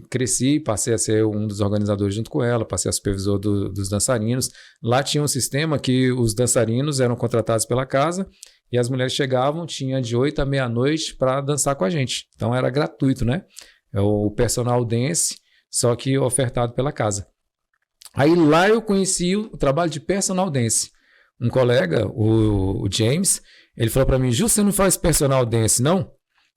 cresci, passei a ser um dos organizadores junto com ela, passei a supervisor dos dançarinos. Lá tinha um sistema que os dançarinos eram contratados pela casa, e as mulheres chegavam, tinha de 8 à meia-noite para dançar com a gente. Então era gratuito, né? É o personal dance, só que ofertado pela casa. Aí lá eu conheci o trabalho de personal dance. Um colega, o James, ele falou para mim, Gil, você não faz personal dance, não?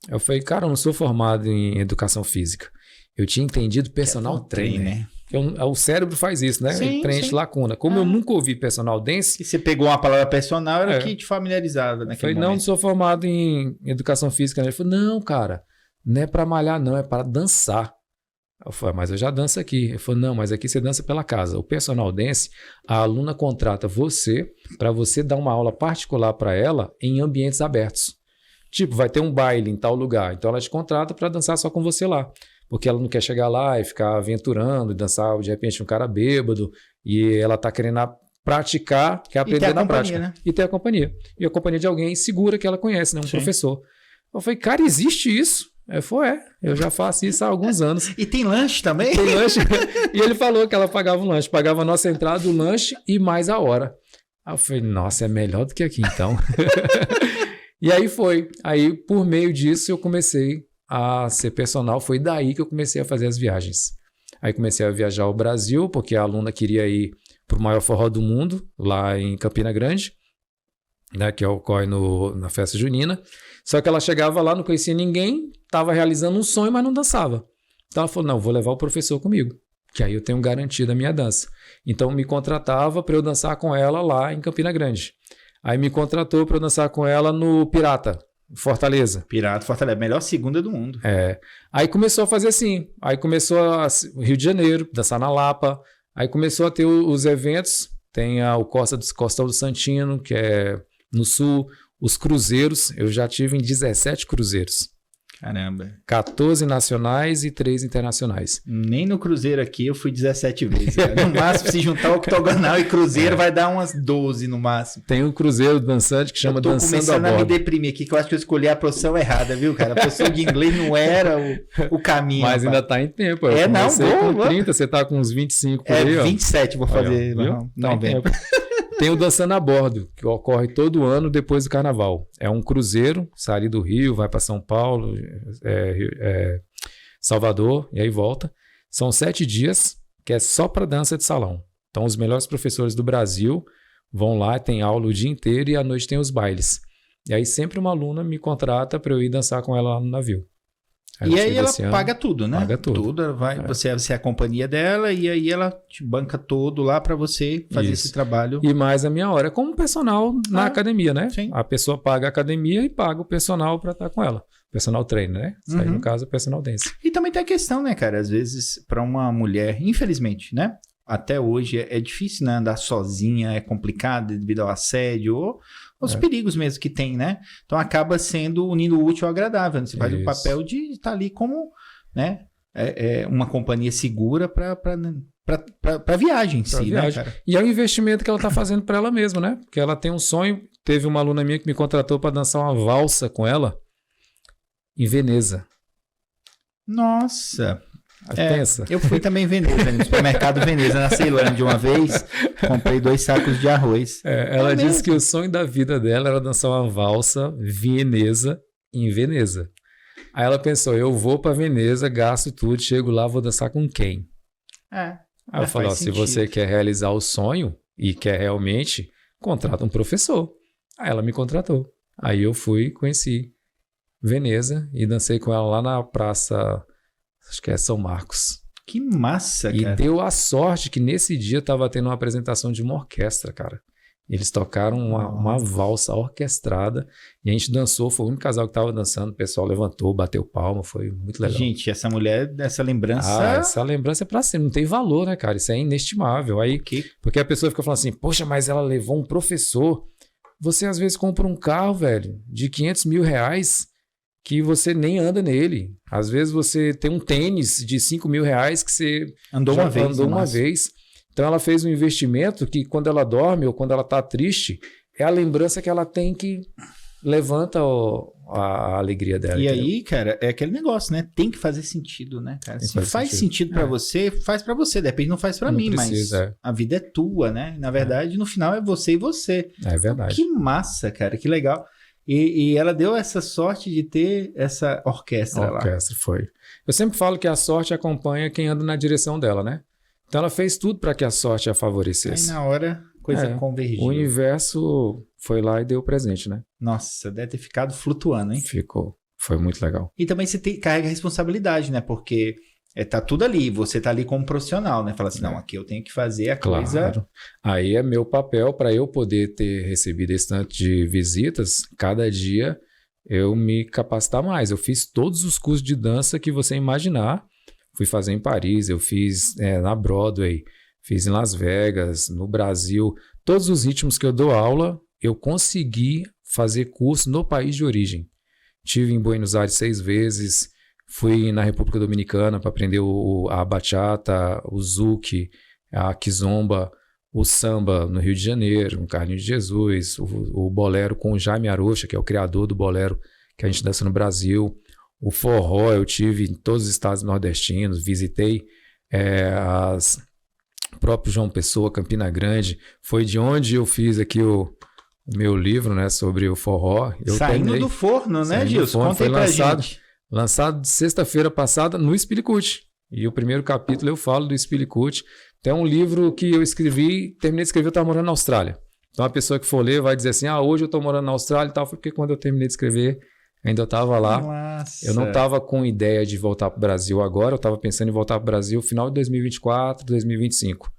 Eu falei, cara, eu não sou formado em educação física. Eu tinha entendido personal trainer. O cérebro faz isso, né? Ele preenche lacuna. Como eu nunca ouvi personal dance... E você pegou uma palavra personal, era que te familiarizava naquele momento. Não sou formado em educação física. Ele falou, não, cara, não é para malhar, não, é para dançar. Eu falei, mas eu já danço aqui. Ele falou, não, mas aqui você dança pela casa. O personal dance, a aluna contrata você para você dar uma aula particular para ela em ambientes abertos. Tipo, vai ter um baile em tal lugar. Então ela te contrata para dançar só com você lá. Porque ela não quer chegar lá e ficar aventurando, dançar de repente um cara bêbado. E ela tá querendo praticar, quer aprender na prática. Né? E ter a companhia. E a companhia de alguém segura que ela conhece, né? Um professor. Eu falei, cara, existe isso? Eu falei, eu já faço isso há alguns anos. E tem lanche também? Tem lanche. E ele falou que ela pagava o lanche. Pagava a nossa entrada, o lanche e mais a hora. Aí eu falei, nossa, é melhor do que aqui então. E aí foi. Aí, por meio disso, eu comecei a ser personal. Foi daí que eu comecei a fazer as viagens. Aí comecei a viajar ao Brasil, porque a aluna queria ir para o maior forró do mundo, lá em Campina Grande, né, que ocorre na festa junina. Só que ela chegava lá, não conhecia ninguém, estava realizando um sonho, mas não dançava. Então ela falou, não, vou levar o professor comigo, que aí eu tenho garantido a minha dança. Então me contratava para eu dançar com ela lá em Campina Grande. Aí me contratou para eu dançar com ela no Pirata, Fortaleza. Fortaleza, melhor segunda do mundo. Aí começou a fazer assim, aí começou Rio de Janeiro, dançar na Lapa, aí começou a ter os eventos, tem o Costão do Santino, que é no sul, os cruzeiros, eu já tive em 17 cruzeiros. Caramba. 14 nacionais e 3 internacionais. Nem no cruzeiro aqui eu fui 17 vezes. Cara. No máximo, se juntar o octogonal e cruzeiro, vai dar umas 12 no máximo. Tem um cruzeiro dançante que chama Dançando a Bordo. Eu tô começando a me deprimir aqui, que eu acho que eu escolhi a profissão errada, viu, cara? A profissão de inglês não era o caminho. Mas ainda tá em tempo. Eu com 30, você tá com uns 25 por aí, ó. 27 vou fazer. Não, tempo. Tem o Dançando a Bordo, que ocorre todo ano depois do Carnaval. É um cruzeiro, sai ali do Rio, vai para São Paulo, Salvador, e aí volta. São 7 dias, que é só para dança de salão. Então, os melhores professores do Brasil vão lá, tem aula o dia inteiro e à noite tem os bailes. E aí sempre uma aluna me contrata para eu ir dançar com ela lá no navio. E aí ela paga tudo, né? Paga tudo. Você é a companhia dela e aí ela te banca todo lá para você fazer esse trabalho. E mais a minha hora. É como personal na academia, né? Sim. A pessoa paga a academia e paga o personal para estar com ela. Personal trainer, né? Isso aí, no caso, é personal dance. E também tem a questão, né, cara? Às vezes, para uma mulher, infelizmente, né? até hoje é difícil, né? Andar sozinha, é complicado devido ao assédio ou os perigos mesmo que tem, né? Então acaba sendo unindo o útil ao agradável. Né? Você faz o papel de estar ali como, né? Uma companhia segura para viagem em si, né, cara? E é o investimento que ela está fazendo para ela mesma, né? Porque ela tem um sonho. Teve uma aluna minha que me contratou para dançar uma valsa com ela em Veneza. Nossa! Pensa. Eu fui também em Veneza, no supermercado Veneza, na Ceilândia, uma vez. Comprei 2 sacos de arroz. Ela disse que o sonho da vida dela era dançar uma valsa vienesa em Veneza. Aí ela pensou, eu vou para Veneza, gasto tudo, chego lá, vou dançar com quem? Aí eu falei, se você quer realizar o sonho e quer realmente, contrata um professor. Aí ela me contratou. Aí eu fui, conheci Veneza e dancei com ela lá na praça, acho que é São Marcos. Que massa, cara. E deu a sorte que nesse dia estava tendo uma apresentação de uma orquestra, cara. Eles tocaram uma valsa orquestrada e a gente dançou, foi o único casal que estava dançando, o pessoal levantou, bateu palma, foi muito legal. Gente, essa mulher, essa lembrança... essa lembrança é pra sempre, não tem valor, né, cara? Isso é inestimável. Aí, porque a pessoa fica falando assim, poxa, mas ela levou um professor. Você às vezes compra um carro, velho, de 500 mil reais que você nem anda nele. Às vezes você tem um tênis de 5 mil reais que você andou uma vez. Então ela fez um investimento que quando ela dorme ou quando ela tá triste, é a lembrança que ela tem que levanta a alegria dela. E entendeu? Aí, cara, é aquele negócio, né? Tem que fazer sentido, né, cara? Se faz sentido pra você, faz pra você. De repente não faz pra mim, precisa, mas a vida é tua, né? Na verdade, no final é você e você. É verdade. Que massa, cara, que legal. E ela deu essa sorte de ter essa orquestra lá. Foi. Eu sempre falo que a sorte acompanha quem anda na direção dela, né? Então ela fez tudo para que a sorte a favorecesse. Aí na hora, coisa convergiu. O universo foi lá e deu o presente, né? Nossa, deve ter ficado flutuando, hein? Ficou. Foi muito legal. E também você carrega a responsabilidade, né? Porque tá tudo ali, você tá ali como profissional, né? Fala assim, não, aqui eu tenho que fazer a coisa... Aí é meu papel para eu poder ter recebido esse tanto de visitas, cada dia eu me capacitar mais. Eu fiz todos os cursos de dança que você imaginar. Fui fazer em Paris, eu fiz na Broadway, fiz em Las Vegas, no Brasil. Todos os ritmos que eu dou aula, eu consegui fazer curso no país de origem. Estive em Buenos Aires 6 vezes, fui na República Dominicana para aprender a bachata, o zouk, a kizomba, o samba no Rio de Janeiro, o Carlinhos de Jesus, o bolero com o Jaime Arocha, que é o criador do bolero que a gente dança no Brasil. O forró eu tive em todos os estados nordestinos, visitei o próprio João Pessoa, Campina Grande. Foi de onde eu fiz aqui o meu livro, né, sobre o forró. Saindo do forno, né, Gilson? Conta aí pra gente. Lançado sexta-feira passada no Spilicut. E o primeiro capítulo eu falo do Spilicut. Tem um livro que eu escrevi, terminei de escrever, eu estava morando na Austrália. Então a pessoa que for ler vai dizer assim, hoje eu estou morando na Austrália e tal, foi porque quando eu terminei de escrever, ainda eu estava lá. Nossa. Eu não estava com ideia de voltar para o Brasil agora, eu estava pensando em voltar para o Brasil no final de 2024, 2025.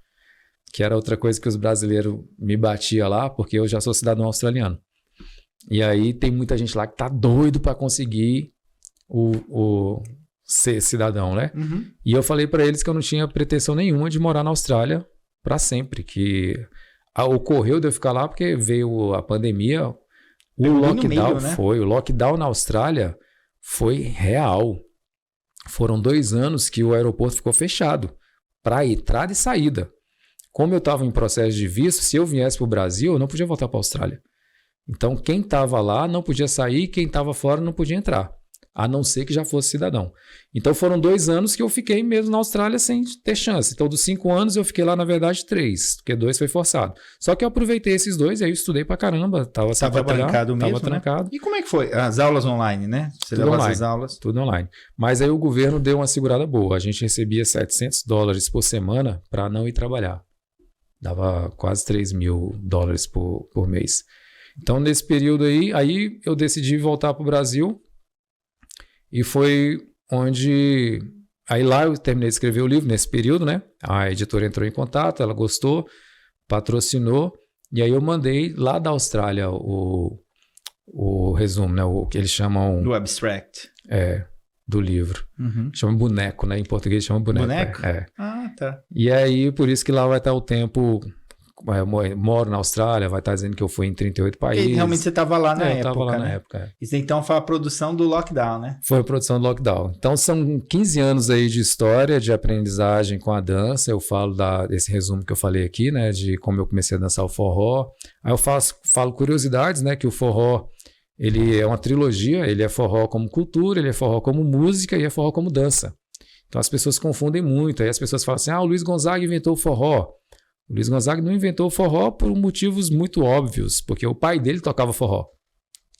Que era outra coisa que os brasileiros me batiam lá, porque eu já sou cidadão australiano. E aí tem muita gente lá que tá doido para conseguir ser cidadão, né? Uhum. E eu falei para eles que eu não tinha pretensão nenhuma de morar na Austrália para sempre, que ocorreu de eu ficar lá porque veio a pandemia. O lockdown o lockdown na Austrália foi real. Foram 2 anos que o aeroporto ficou fechado para entrada e saída. Como eu estava em processo de visto, se eu viesse para o Brasil, eu não podia voltar para a Austrália. Então, quem estava lá não podia sair, quem estava fora não podia entrar, a não ser que já fosse cidadão. Então, foram 2 anos que eu fiquei mesmo na Austrália sem ter chance. Então, dos 5 anos, eu fiquei lá, na verdade, 3, porque 2 foi forçado. Só que eu aproveitei esses 2 e aí eu estudei pra caramba. Tava trancado mesmo, tava trancado. E como é que foi? As aulas online, né? Você tudo levou online, essas aulas? Tudo online. Mas aí o governo deu uma segurada boa. A gente recebia $700 por semana para não ir trabalhar. Dava quase $3.000 por mês. Então, nesse período aí eu decidi voltar para o Brasil e foi onde... Aí lá eu terminei de escrever o livro, nesse período, né? A editora entrou em contato, ela gostou, patrocinou, e aí eu mandei lá da Austrália o resumo, né? O que eles chamam... Do abstract. do livro. Uhum. Chama Boneco, né? Em português chama Boneco. Boneco? É. Ah, tá. E aí, por isso que lá vai estar o tempo... Eu moro na Austrália, vai estar dizendo que eu fui em 38 países. E realmente você estava lá na época, eu estava lá na né? época. Isso então foi a produção do Lockdown, né? Foi a produção do Lockdown. Então são 15 anos aí de história, de aprendizagem com a dança. Eu falo desse resumo que eu falei aqui, né? De como eu comecei a dançar o forró. Aí eu falo curiosidades, né? Que o forró, ele é uma trilogia. Ele é forró como cultura, ele é forró como música e é forró como dança. Então as pessoas confundem muito. Aí as pessoas falam assim, o Luiz Gonzaga inventou o forró. O Luiz Gonzaga não inventou o forró por motivos muito óbvios, porque o pai dele tocava forró.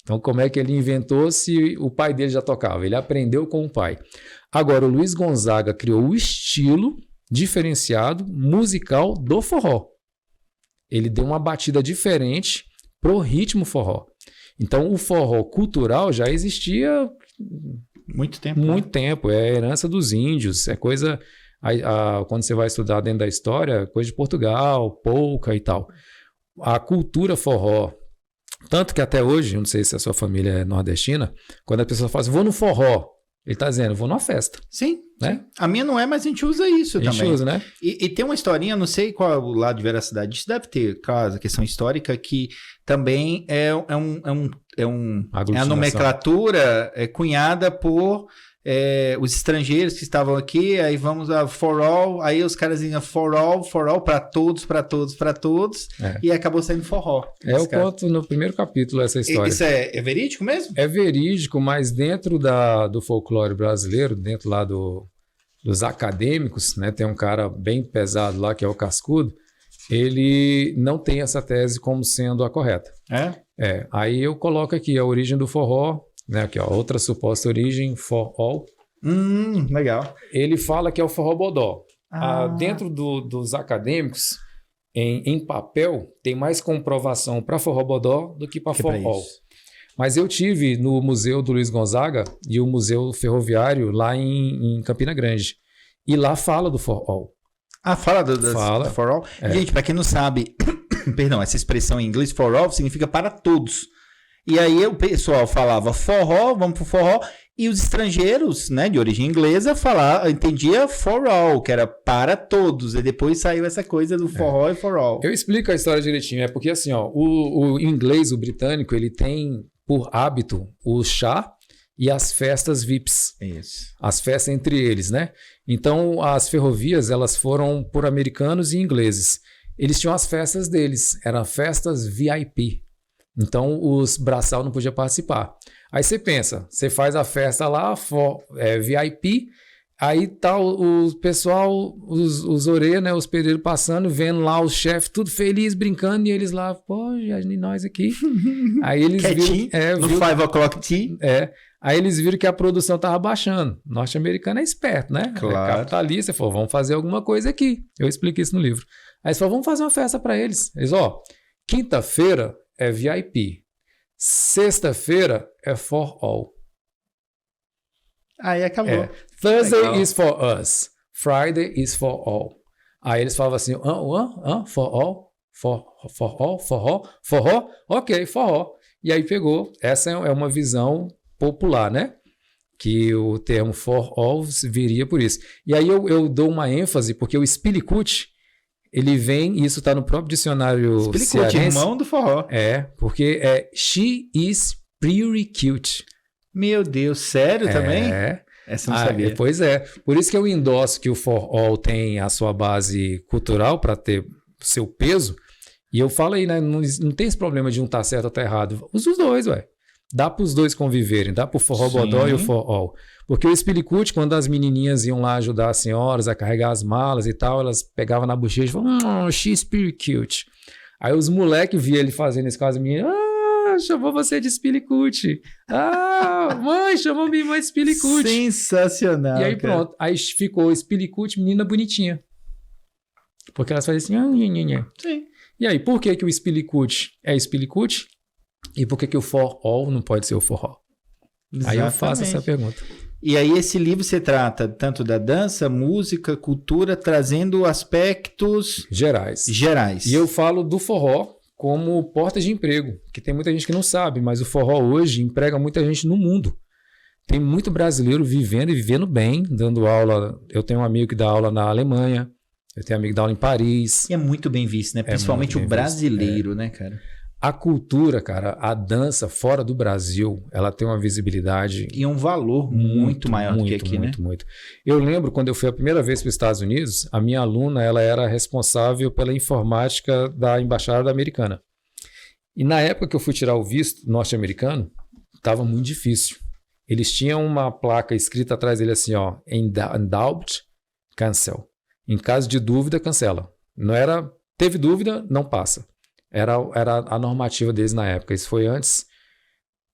Então, como é que ele inventou se o pai dele já tocava? Ele aprendeu com o pai. Agora, o Luiz Gonzaga criou o estilo diferenciado musical do forró. Ele deu uma batida diferente pro ritmo forró. Então, o forró cultural já existia muito tempo. Muito tempo. É a herança dos índios, é coisa... quando você vai estudar dentro da história, coisa de Portugal, polca e tal. A cultura forró, tanto que até hoje, não sei se a sua família é nordestina, quando a pessoa fala assim, vou no forró, ele está dizendo, vou numa festa. Sim, né? Sim. A minha não é, mas a gente usa isso também. A gente usa, né? E tem uma historinha, não sei qual é o lado de veracidade, isso deve ter, caso, questão histórica, que também é a nomenclatura cunhada por... os estrangeiros que estavam aqui, aí vamos a for all, aí os caras iam for all, para todos, e acabou saindo forró. Eu conto no primeiro capítulo essa história. Isso é verídico mesmo? É verídico, mas dentro do folclore brasileiro, dentro lá dos acadêmicos, né, tem um cara bem pesado lá, que é o Cascudo, ele não tem essa tese como sendo a correta. Aí eu coloco aqui a origem do forró, né, aqui, ó, outra suposta origem, for all. Legal. Ele fala que é o forró bodó. Dentro dos acadêmicos, em papel, tem mais comprovação para forró bodó do que para for all. Mas eu tive no Museu do Luiz Gonzaga e o Museu Ferroviário lá em Campina Grande. E lá fala do for all. Fala do for all? Gente, para quem não sabe, perdão, essa expressão em inglês, for all, significa para todos. E aí o pessoal falava forró, vamos pro forró, e os estrangeiros, né, de origem inglesa, entendia for all, que era para todos, e depois saiu essa coisa do forró e for all. Eu explico a história direitinho, é porque assim, ó, o inglês, o britânico, ele tem por hábito o chá e as festas VIPs. Isso. As festas entre eles, né? Então as ferrovias, elas foram por americanos e ingleses. Eles tinham as festas deles, eram festas VIP. Então, os braçal não podiam participar. Aí você pensa, você faz a festa lá, VIP, aí tá o pessoal, os orelhas, né, os pedreiros passando, vendo lá os chefes, tudo feliz, brincando, e eles lá, pô, e nós aqui. Aí eles viram... no 5 o'clock tea. Aí eles viram que a produção tava baixando. O norte-americano é esperto, né? Claro. É capitalista, falou, vamos fazer alguma coisa aqui. Eu explico isso no livro. Aí eles falaram, vamos fazer uma festa para eles. Eles, quinta-feira é VIP. Sexta-feira é for all. Aí acabou. Thursday is for us. Friday is for all. Aí eles falavam assim, for all? Forró? Ok, forró. E aí pegou. Essa é uma visão popular, né? Que o termo for all viria por isso. E aí eu dou uma ênfase, porque o Spilicuti, ele vem, e isso está no próprio dicionário cearense. Irmão do forró. Porque she is pretty cute. Meu Deus, sério também? Essa eu não sabia. Pois é. Por isso que eu endosso que o for all tem a sua base cultural para ter seu peso. E eu falo aí, né? Não tem esse problema de um tá certo ou tá errado. Usa os dois, ué. Dá para os dois conviverem. Dá para o forró bodó e o for all. Porque o Spilicuti, quando as menininhas iam lá ajudar as senhoras a carregar as malas e tal, elas pegavam na bochecha e falavam, she's pretty cute. Aí os moleques viam ele fazendo isso com as meninas, chamou você de Spilicuti. Mãe, chamou minha irmã de Spilicuti. Sensacional, E aí pronto, aí ficou Spilicuti, menina bonitinha. Porque elas faziam assim, Sim. E aí, por que o Spilicuti é Spilicuti? E por que o for all não pode ser o forró? Exatamente. Aí eu faço essa pergunta. E aí esse livro se trata tanto da dança, música, cultura, trazendo aspectos gerais. E eu falo do forró como porta de emprego, que tem muita gente que não sabe, mas o forró hoje emprega muita gente no mundo. Tem muito brasileiro vivendo e vivendo bem, dando aula. Eu tenho um amigo que dá aula na Alemanha, eu tenho um amigo que dá aula em Paris. E é muito bem visto, né? Principalmente o brasileiro, né, cara? A cultura, cara, a dança fora do Brasil, ela tem uma visibilidade... E um valor muito maior do que aqui, né? Muito. Eu lembro quando eu fui a primeira vez para os Estados Unidos, a minha aluna, ela era responsável pela informática da Embaixada Americana. E na época que eu fui tirar o visto norte-americano, estava muito difícil. Eles tinham uma placa escrita atrás dele assim, ó, in doubt, cancel. Em caso de dúvida, cancela. Não era, teve dúvida, não passa. Era a normativa deles na época. Isso foi antes,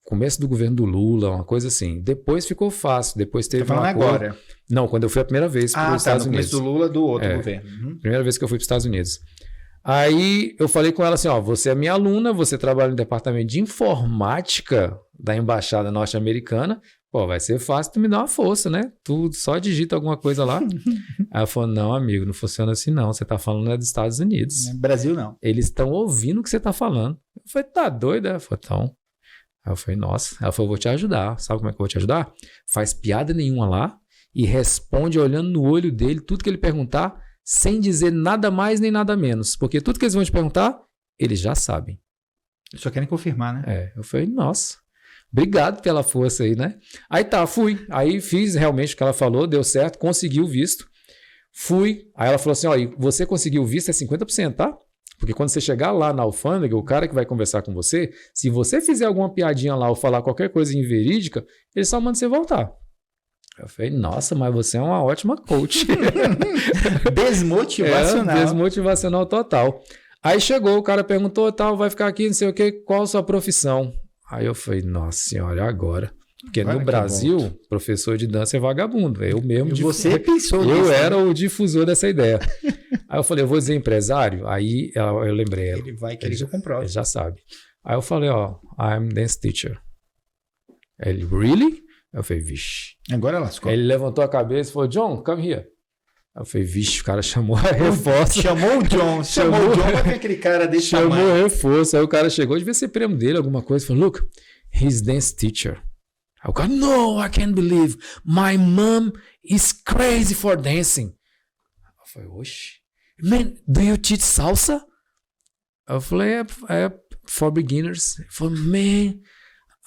começo do governo do Lula, uma coisa assim. Depois ficou fácil. Depois teve uma coisa... agora? Não, quando eu fui a primeira vez para os Estados Unidos. No começo do Lula, do outro governo. Uhum. Primeira vez que eu fui para os Estados Unidos. Aí eu falei com ela assim, ó, você é minha aluna, você trabalha no departamento de informática da Embaixada Norte-Americana, pô, vai ser fácil tu me dar uma força, né? Tu só digita alguma coisa lá. Aí ela falou, não, amigo, não funciona assim não, você tá falando dos Estados Unidos. Brasil não. Eles estão ouvindo o que você tá falando. Eu falei, tá doido? Ela falou, então. Aí eu falei, nossa. Ela falou, vou te ajudar. Sabe como é que eu vou te ajudar? Faz piada nenhuma lá e responde olhando no olho dele tudo que ele perguntar, sem dizer nada mais nem nada menos. Porque tudo que eles vão te perguntar, eles já sabem. Só querem confirmar, né? Eu falei, nossa, obrigado pela força aí, né? Aí tá, fui. Aí fiz realmente o que ela falou, deu certo, consegui o visto. Fui. Aí ela falou assim, ó, você conseguiu o visto é 50%, tá? Porque quando você chegar lá na alfândega, o cara que vai conversar com você, se você fizer alguma piadinha lá ou falar qualquer coisa inverídica, ele só manda você voltar. Eu falei, nossa, mas você é uma ótima coach. Desmotivacional. Desmotivacional total. Aí chegou, o cara perguntou, tal, vai ficar aqui, não sei o quê, qual a sua profissão? Aí eu falei, nossa senhora, agora? Porque no Brasil, professor de dança é vagabundo. Eu mesmo. Você pensou nisso? Eu era o difusor dessa ideia. Aí eu falei, eu vou dizer empresário? Aí eu lembrei. Ele vai querer que eu comprove. Ele já sabe. Aí eu falei, ó, I'm dance teacher. Ele, really? Eu falei, vixe. Agora lascou. Aí ele levantou a cabeça e falou, John, come here. Aí eu falei, vixe, o cara chamou a reforço. Chamou o John. Chamou o John, mas tem aquele cara desse tamanho. Chamou reforço. Aí o cara chegou, devia ser prêmio dele, alguma coisa. Falou, look, he's dance teacher. Aí o cara, no, I can't believe. My mom is crazy for dancing. Eu falei, oxe. Man, do you teach salsa? Eu falei, é for beginners. Ele falou, man,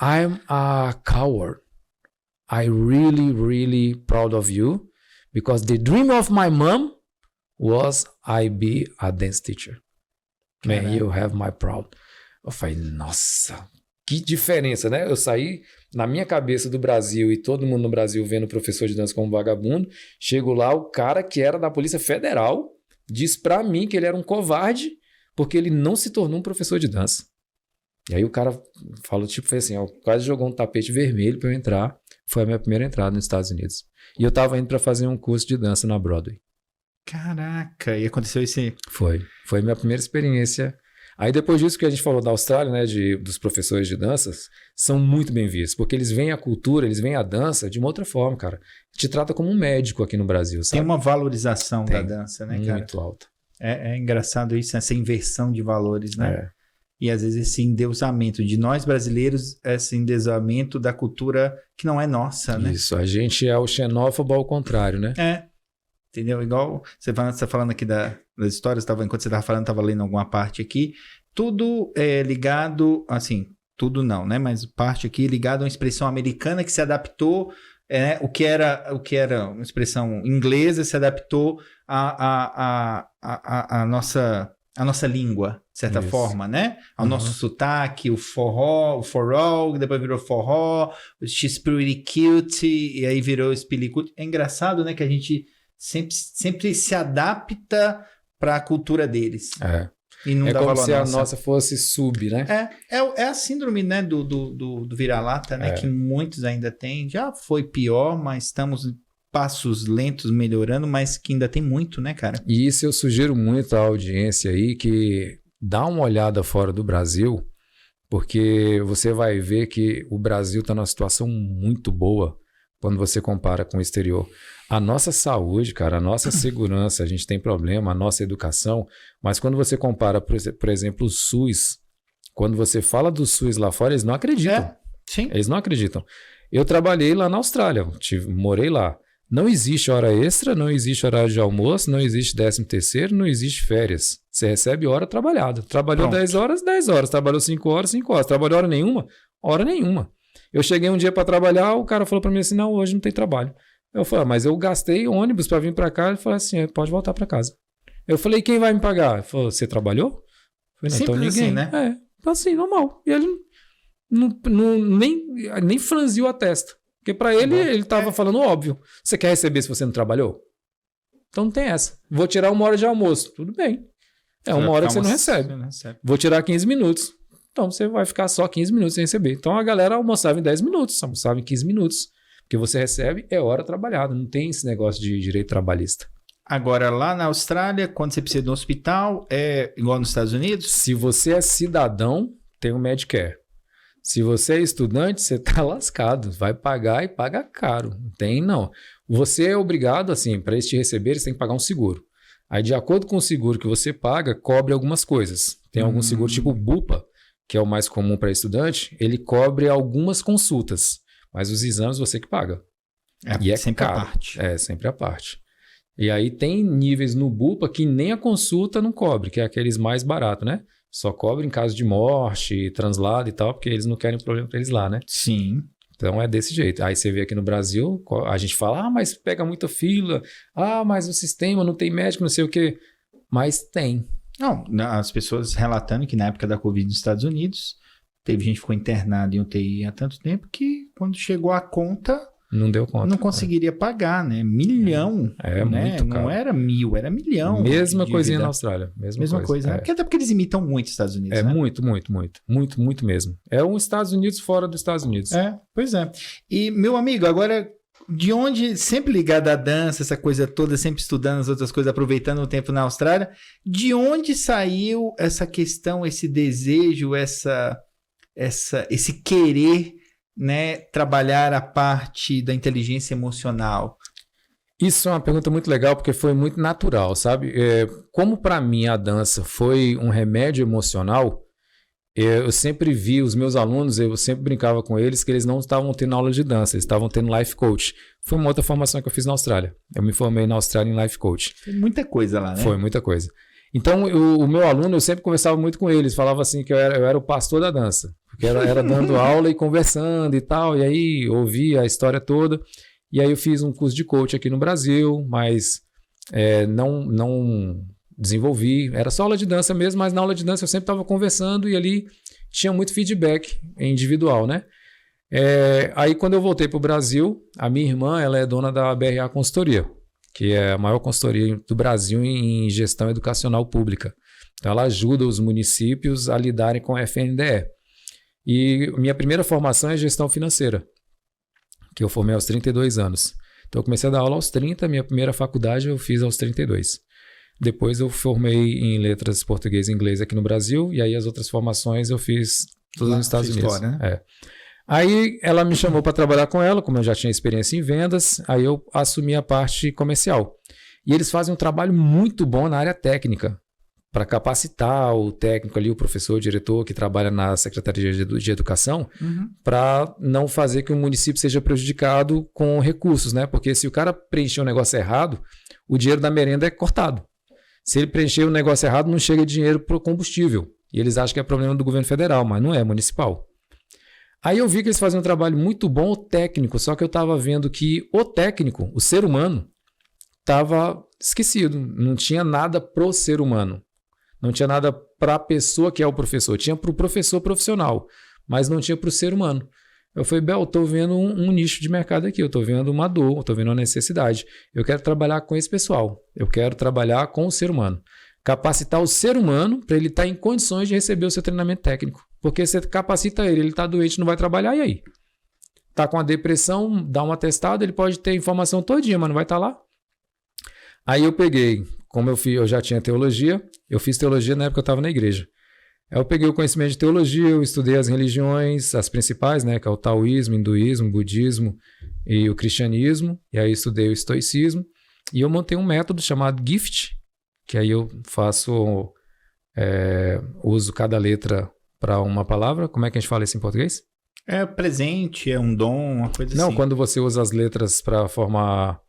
I'm a coward. I really, really proud of you because the dream of my mom was I be a dance teacher. Man, you have my proud. Eu falei, nossa, que diferença, né? Eu saí na minha cabeça do Brasil e todo mundo no Brasil vendo o professor de dança como vagabundo. Chego lá, o cara que era da Polícia Federal diz pra mim que ele era um covarde porque ele não se tornou um professor de dança. E aí o cara falou, tipo, foi assim, ó, quase jogou um tapete vermelho pra eu entrar. Foi a minha primeira entrada nos Estados Unidos. E eu tava indo pra fazer um curso de dança na Broadway. Caraca, e aconteceu isso aí? Foi a minha primeira experiência. Aí depois disso que a gente falou da Austrália, né, dos professores de danças, são muito bem vistos, porque eles veem a cultura, eles veem a dança de uma outra forma, cara. Te trata como um médico aqui no Brasil, sabe? Tem uma valorização da dança, né, cara? Muito alta. É engraçado isso, essa inversão de valores, né? E às vezes esse endeusamento de nós brasileiros, esse endeusamento da cultura que não é nossa, né? Isso, a gente é o xenófobo ao contrário, né? Entendeu? Igual você tá falando aqui das histórias, enquanto você estava falando, estava lendo alguma parte aqui, tudo é ligado, assim, tudo não, né? Mas parte aqui ligado a uma expressão americana que se adaptou, o que era uma expressão inglesa se adaptou à nossa língua, de certa forma, né? Ao nosso sotaque, o forró, depois virou forró, o She's Pretty Cute, e aí virou Spilicuti. É engraçado, né? Que a gente sempre se adapta para a cultura deles. E não dá como valor se a nossa fosse sub, né? É a síndrome, né, do vira-lata, né? Que muitos ainda têm. Já foi pior, mas estamos passos lentos melhorando, mas que ainda tem muito, né, cara? E isso eu sugiro muito à audiência aí que dá uma olhada fora do Brasil, porque você vai ver que o Brasil está numa situação muito boa quando você compara com o exterior. A nossa saúde, cara, a nossa segurança, a gente tem problema, a nossa educação, mas quando você compara, por exemplo, o SUS, quando você fala do SUS lá fora, eles não acreditam. Sim. Eles não acreditam. Eu trabalhei lá na Austrália, morei lá. Não existe hora extra, não existe horário de almoço, não existe 13º, não existe férias. Você recebe hora trabalhada. Trabalhou 10 horas, 10 horas. Trabalhou 5 horas, 5 horas. Trabalhou hora nenhuma? Hora nenhuma. Eu cheguei um dia para trabalhar, o cara falou para mim assim, não, hoje não tem trabalho. Eu falei, mas eu gastei ônibus para vir para cá. Ele falou assim, pode voltar para casa. Eu falei, quem vai me pagar? Ele falou, você trabalhou? Eu falei, não, então ninguém. Assim, né? Então assim, normal. E ele nem franziu a testa. Porque para ele tava falando óbvio. Você quer receber se você não trabalhou? Então não tem essa. Vou tirar 1 hora de almoço. Tudo bem. É 1 hora que você não recebe. Vou tirar 15 minutos. Então você vai ficar só 15 minutos sem receber. Então a galera almoçava em 10 minutos, almoçava em 15 minutos. Porque você recebe é hora trabalhada. Não tem esse negócio de direito trabalhista. Agora, lá na Austrália, quando você precisa de um hospital, é igual nos Estados Unidos? Se você é cidadão, tem o Medicare. Se você é estudante, você tá lascado. Vai pagar e paga caro. Não tem, não. Você é obrigado, assim, para eles te receberem, você tem que pagar um seguro. Aí, de acordo com o seguro que você paga, cobre algumas coisas. Tem algum seguro tipo Bupa, que é o mais comum para estudante, ele cobre algumas consultas. Mas os exames você que paga. E é sempre caro. a parte. É, sempre a parte. E aí tem níveis no Bupa que nem a consulta não cobre, que é aqueles mais baratos, né? Só cobre em caso de morte, translado e tal, porque eles não querem problema para eles lá, né? Sim. Então é desse jeito. Aí você vê aqui no Brasil, a gente fala, mas pega muita fila, mas o sistema não tem médico, não sei o quê. Mas tem. Não, as pessoas relatando que na época da Covid nos Estados Unidos, teve gente que ficou internada em UTI há tanto tempo que quando chegou a conta... Não deu conta. Não conseguiria pagar, né? Milhão. É né? muito caro. Não era 1.000, era milhão. Mesma coisinha na Austrália. Mesma coisa. Né? Até porque eles imitam muito os Estados Unidos, né? Muito mesmo. É um Estados Unidos fora dos Estados Unidos. Pois é. E, meu amigo, agora, de onde, sempre ligado à dança, essa coisa toda, sempre estudando as outras coisas, aproveitando o tempo na Austrália, de onde saiu essa questão, esse desejo, esse querer, né, trabalhar a parte da inteligência emocional? Isso é uma pergunta muito legal porque foi muito natural, sabe? Como para mim a dança foi um remédio emocional, eu sempre vi os meus alunos, eu sempre brincava com eles que eles não estavam tendo aula de dança, eles estavam tendo life coach. Foi uma outra formação que eu fiz na Austrália. Eu me formei na Austrália em life coach. Foi muita coisa lá, né? Foi muita coisa. Então, o meu aluno, eu sempre conversava muito com eles, falava assim que eu era o pastor da dança. Porque era dando aula e conversando e tal, e aí ouvia a história toda. E aí eu fiz um curso de coach aqui no Brasil, mas não desenvolvi. Era só aula de dança mesmo, mas na aula de dança eu sempre estava conversando e ali tinha muito feedback individual, né? Aí quando eu voltei para o Brasil, a minha irmã, ela é dona da BRA Consultoria, que é a maior consultoria do Brasil em gestão educacional pública. Então ela ajuda os municípios a lidarem com a FNDE. E minha primeira formação é gestão financeira, que eu formei aos 32 anos. Então eu comecei a dar aula aos 30, minha primeira faculdade eu fiz aos 32. Depois eu formei em letras português e inglês aqui no Brasil, e aí as outras formações eu fiz todas nos Estados Unidos. Fora, né? Aí ela me chamou para trabalhar com ela, como eu já tinha experiência em vendas, aí eu assumi a parte comercial. E eles fazem um trabalho muito bom na área técnica, para capacitar o técnico ali, o professor, o diretor que trabalha na Secretaria de Educação, para não fazer que o município seja prejudicado com recursos, né? Porque se o cara preencher um negócio errado, o dinheiro da merenda é cortado. Se ele preencher o negócio errado, não chega dinheiro para o combustível. E eles acham que é problema do governo federal, mas não é, municipal. Aí eu vi que eles faziam um trabalho muito bom, o técnico, só que eu estava vendo que o técnico, o ser humano, estava esquecido. Não tinha nada pro ser humano. Não tinha nada para a pessoa que é o professor. Tinha para o professor profissional, mas não tinha para o ser humano. Eu falei, Bel, estou vendo um nicho de mercado aqui, eu estou vendo uma dor, estou vendo uma necessidade. Eu quero trabalhar com esse pessoal. Eu quero trabalhar com o ser humano. Capacitar o ser humano para ele estar em condições de receber o seu treinamento técnico. Porque você capacita ele está doente, não vai trabalhar, e aí? Está com a depressão, dá um atestado, ele pode ter informação todinha, mas não vai estar lá. Aí eu peguei, como eu já tinha teologia, eu fiz teologia na época que eu estava na igreja. Aí eu peguei o conhecimento de teologia, eu estudei as religiões, as principais, né, que é o taoísmo, hinduísmo, budismo e o cristianismo, e aí estudei o estoicismo, e eu montei um método chamado GIFT, que aí eu uso cada letra para uma palavra. Como é que a gente fala isso em português? É presente, é um dom, uma coisa Não, assim. quando você usa as letras para formar...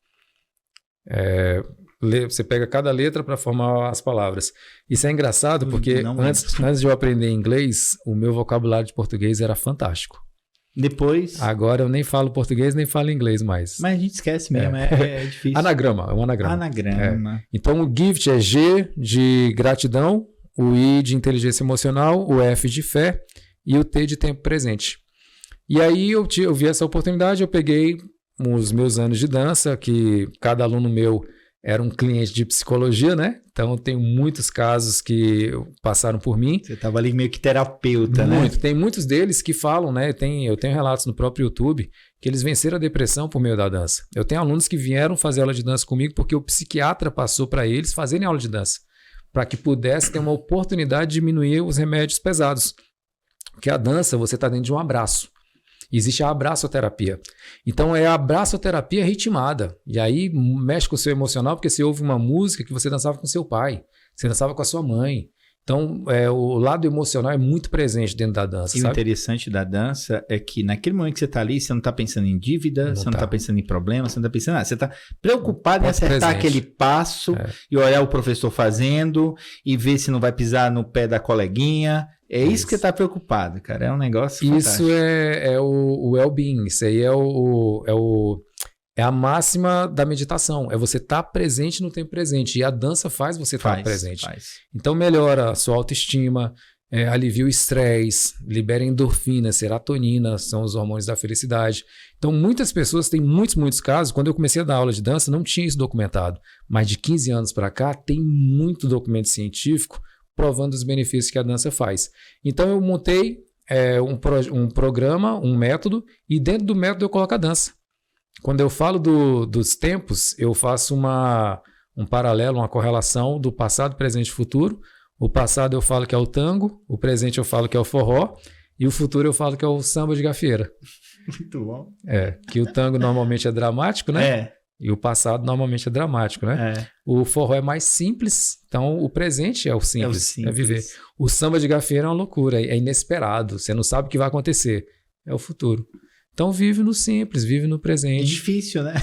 você pega cada letra para formar as palavras. Isso é engraçado porque Não antes de eu aprender inglês, o meu vocabulário de português era fantástico. Depois... Agora eu nem falo português, nem falo inglês mais. Mas a gente esquece mesmo, é difícil. Anagrama, é um anagrama. Anagrama. Então o GIFT é G de gratidão, o I de inteligência emocional, o F de fé e o T de tempo presente. E aí eu vi essa oportunidade, eu peguei os meus anos de dança, que cada aluno meu era um cliente de psicologia, né? Então eu tenho muitos casos que passaram por mim. Você estava ali meio que terapeuta, né? Tem muitos deles que falam, né? Eu tenho relatos no próprio YouTube que eles venceram a depressão por meio da dança. Eu tenho alunos que vieram fazer aula de dança comigo porque o psiquiatra passou para eles fazerem aula de dança, para que pudesse ter uma oportunidade de diminuir os remédios pesados. Porque a dança, você está dentro de um abraço. Existe a abraçoterapia. Então é a abraçoterapia ritmada. E aí mexe com o seu emocional, porque você ouve uma música que você dançava com seu pai, você dançava com a sua mãe. Então o lado emocional é muito presente dentro da dança. E sabe? o interessante da dança é que naquele momento que você está ali, você não está pensando em dívida, você não está pensando em problema, você não está pensando em nada. Você está preocupado em acertar aquele passo e olhar o professor fazendo e ver se não vai pisar no pé da coleguinha. É isso que você está preocupado, cara. É um negócio fantástico. Isso é o well-being. Isso aí é a máxima da meditação. É você estar presente no tempo presente. E a dança faz você estar presente. Então melhora a sua autoestima, alivia o estresse, libera endorfina, serotonina, são os hormônios da felicidade. Então muitas pessoas têm muitos casos. Quando eu comecei a dar aula de dança, não tinha isso documentado. Mas de 15 anos para cá, tem muito documento científico provando os benefícios que a dança faz. Então eu montei um programa, um método, e dentro do método eu coloco a dança. Quando eu falo dos tempos, eu faço um paralelo, uma correlação do passado, presente e futuro. O passado eu falo que é o tango, o presente eu falo que é o forró, e o futuro eu falo que é o samba de gafieira. Muito bom. Que o tango normalmente é dramático, né? E o passado normalmente é dramático, né? O forró é mais simples, então o presente é o simples, é viver. O samba de gafieira é uma loucura, é inesperado, você não sabe o que vai acontecer, é o futuro. Então vive no simples, vive no presente. É difícil, né?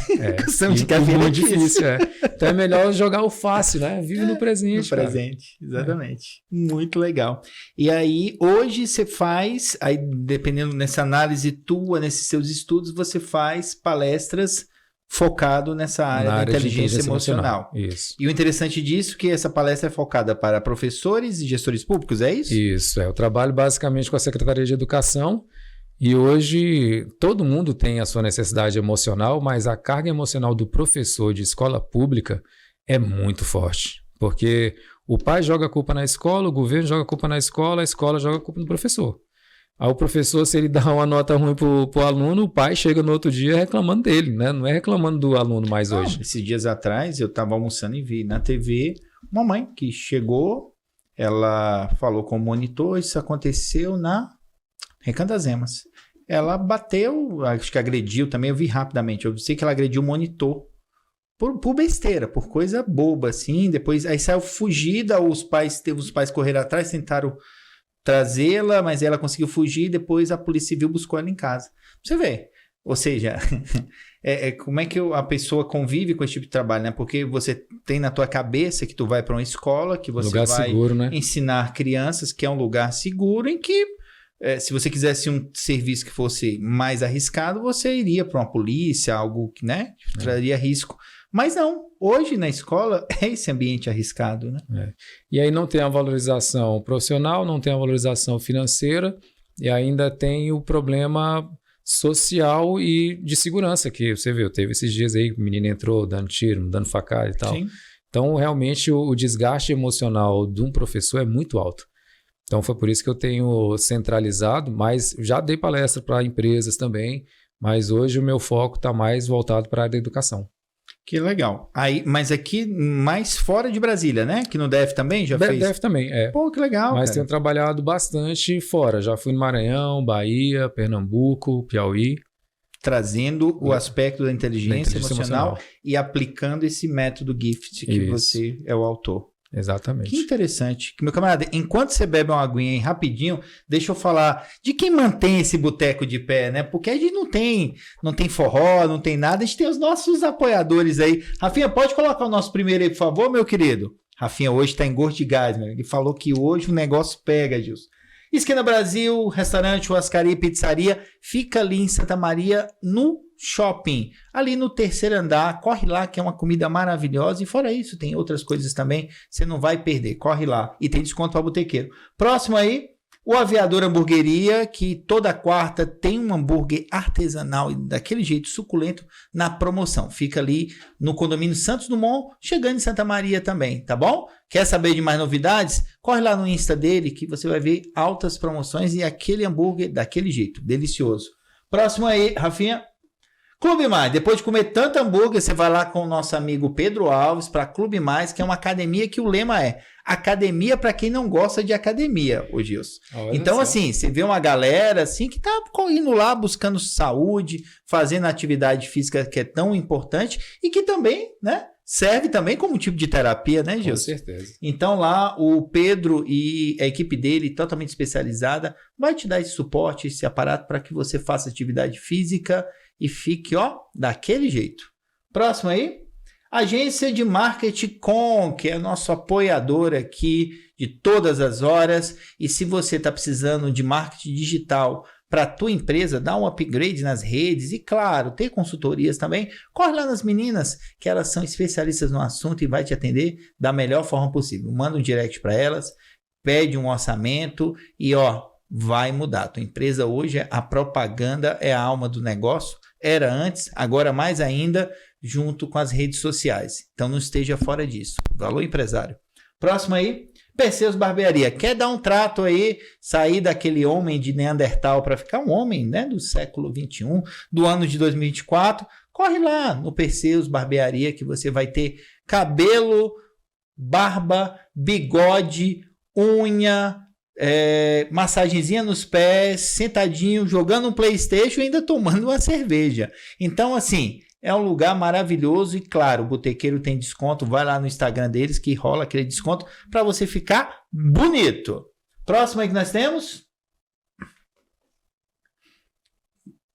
O samba de gafieira é difícil, Então é melhor jogar o fácil, né? Vive no presente. No presente, exatamente. Muito legal. E aí, hoje você faz, aí dependendo nessa análise tua, nesses seus estudos, você faz palestras focado nessa área da inteligência emocional. Isso. E o interessante disso é que essa palestra é focada para professores e gestores públicos, é isso? Isso, eu trabalho basicamente com a Secretaria de Educação e hoje todo mundo tem a sua necessidade emocional, mas a carga emocional do professor de escola pública é muito forte, porque o pai joga a culpa na escola, o governo joga a culpa na escola, a escola joga a culpa no professor. Aí o professor, se ele dá uma nota ruim pro aluno, o pai chega no outro dia reclamando dele, né? Não é reclamando do aluno mais hoje. Esses dias atrás, eu estava almoçando e vi na TV uma mãe que chegou, ela falou com o monitor, isso aconteceu na Recanto das Emas. Ela bateu, acho que agrediu também, eu vi rapidamente, eu sei que ela agrediu o monitor por besteira, por coisa boba, assim, depois aí saiu fugida, os pais correram atrás, tentaram trazê-la, mas ela conseguiu fugir, depois a Polícia Civil buscou ela em casa. Você vê, ou seja, como é que a pessoa convive com esse tipo de trabalho, né? Porque você tem na tua cabeça que tu vai para uma escola, que você lugar vai seguro, né? ensinar crianças, que é um lugar seguro em que se você quisesse um serviço que fosse mais arriscado, você iria para uma polícia, algo que, né, traria risco. Mas não, hoje na escola é esse ambiente arriscado, né? E aí não tem a valorização profissional, não tem a valorização financeira e ainda tem o problema social e de segurança que você viu. Teve esses dias aí que o menino entrou dando tiro, dando facada e tal. Sim. Então, realmente, o desgaste emocional de um professor é muito alto. Então, foi por isso que eu tenho centralizado, mas já dei palestra para empresas também, mas hoje o meu foco está mais voltado para a área da educação. Que legal. Aí, mas aqui mais fora de Brasília, né? Que no DF também já fez? DF também, Pô, que legal, mas cara. tenho trabalhado bastante fora. Já fui no Maranhão, Bahia, Pernambuco, Piauí. Trazendo o aspecto da inteligência emocional e aplicando esse método GIFT que você é o autor. Exatamente. Que interessante. Meu camarada, enquanto você bebe uma aguinha aí rapidinho, deixa eu falar de quem mantém esse boteco de pé, né? Porque a gente não tem forró, não tem nada, a gente tem os nossos apoiadores aí. Rafinha, pode colocar o nosso primeiro aí, por favor, meu querido? Rafinha hoje tá em gosto de gás, meu. Ele falou que hoje o negócio pega, Gilson. Esquina Brasil, restaurante, churrascaria e pizzaria, fica ali em Santa Maria, no shopping, ali no terceiro andar. Corre lá que é uma comida maravilhosa, e fora isso tem outras coisas também, você não vai perder, corre lá e tem desconto para botequeiro. Próximo aí, o Aviador Hamburgueria, que toda quarta tem um hambúrguer artesanal e daquele jeito suculento na promoção. Fica ali no condomínio Santos Dumont, chegando em Santa Maria também, tá bom? Quer saber de mais novidades? Corre lá no Insta dele que você vai ver altas promoções e aquele hambúrguer daquele jeito, delicioso. Próximo aí, Rafinha. Clube Mais, depois de comer tanto hambúrguer, você vai lá com o nosso amigo Pedro Alves para Clube Mais, que é uma academia que o lema é academia para quem não gosta de academia, ô Gilson. Então, assim, você vê uma galera assim que tá indo lá buscando saúde, fazendo atividade física que é tão importante e que também, né, serve também como tipo de terapia, né, Gilson? Com certeza. Então lá o Pedro e a equipe dele, totalmente especializada, vai te dar esse suporte, esse aparato para que você faça atividade física e fique, ó, daquele jeito. Próximo aí. Agência de Marketing Com, que é nosso apoiador aqui de todas as horas. E se você está precisando de marketing digital para a tua empresa, dá um upgrade nas redes e, claro, ter consultorias também, corre lá nas meninas, que elas são especialistas no assunto e vai te atender da melhor forma possível. Manda um direct para elas, pede um orçamento e, ó, vai mudar. Tua empresa hoje, a propaganda é a alma do negócio. Era antes, agora mais ainda, junto com as redes sociais. Então não esteja fora disso. Valor, empresário. Próximo aí, Perseus Barbearia. Quer dar um trato aí, sair daquele homem de Neandertal para ficar um homem, né, do século 21, do ano de 2024? Corre lá no Perseus Barbearia que você vai ter cabelo, barba, bigode, unha, massagenzinha nos pés, sentadinho, jogando um PlayStation e ainda tomando uma cerveja. Então, assim, é um lugar maravilhoso e, claro, o botequeiro tem desconto. Vai lá no Instagram deles que rola aquele desconto para você ficar bonito. Próximo aí que nós temos.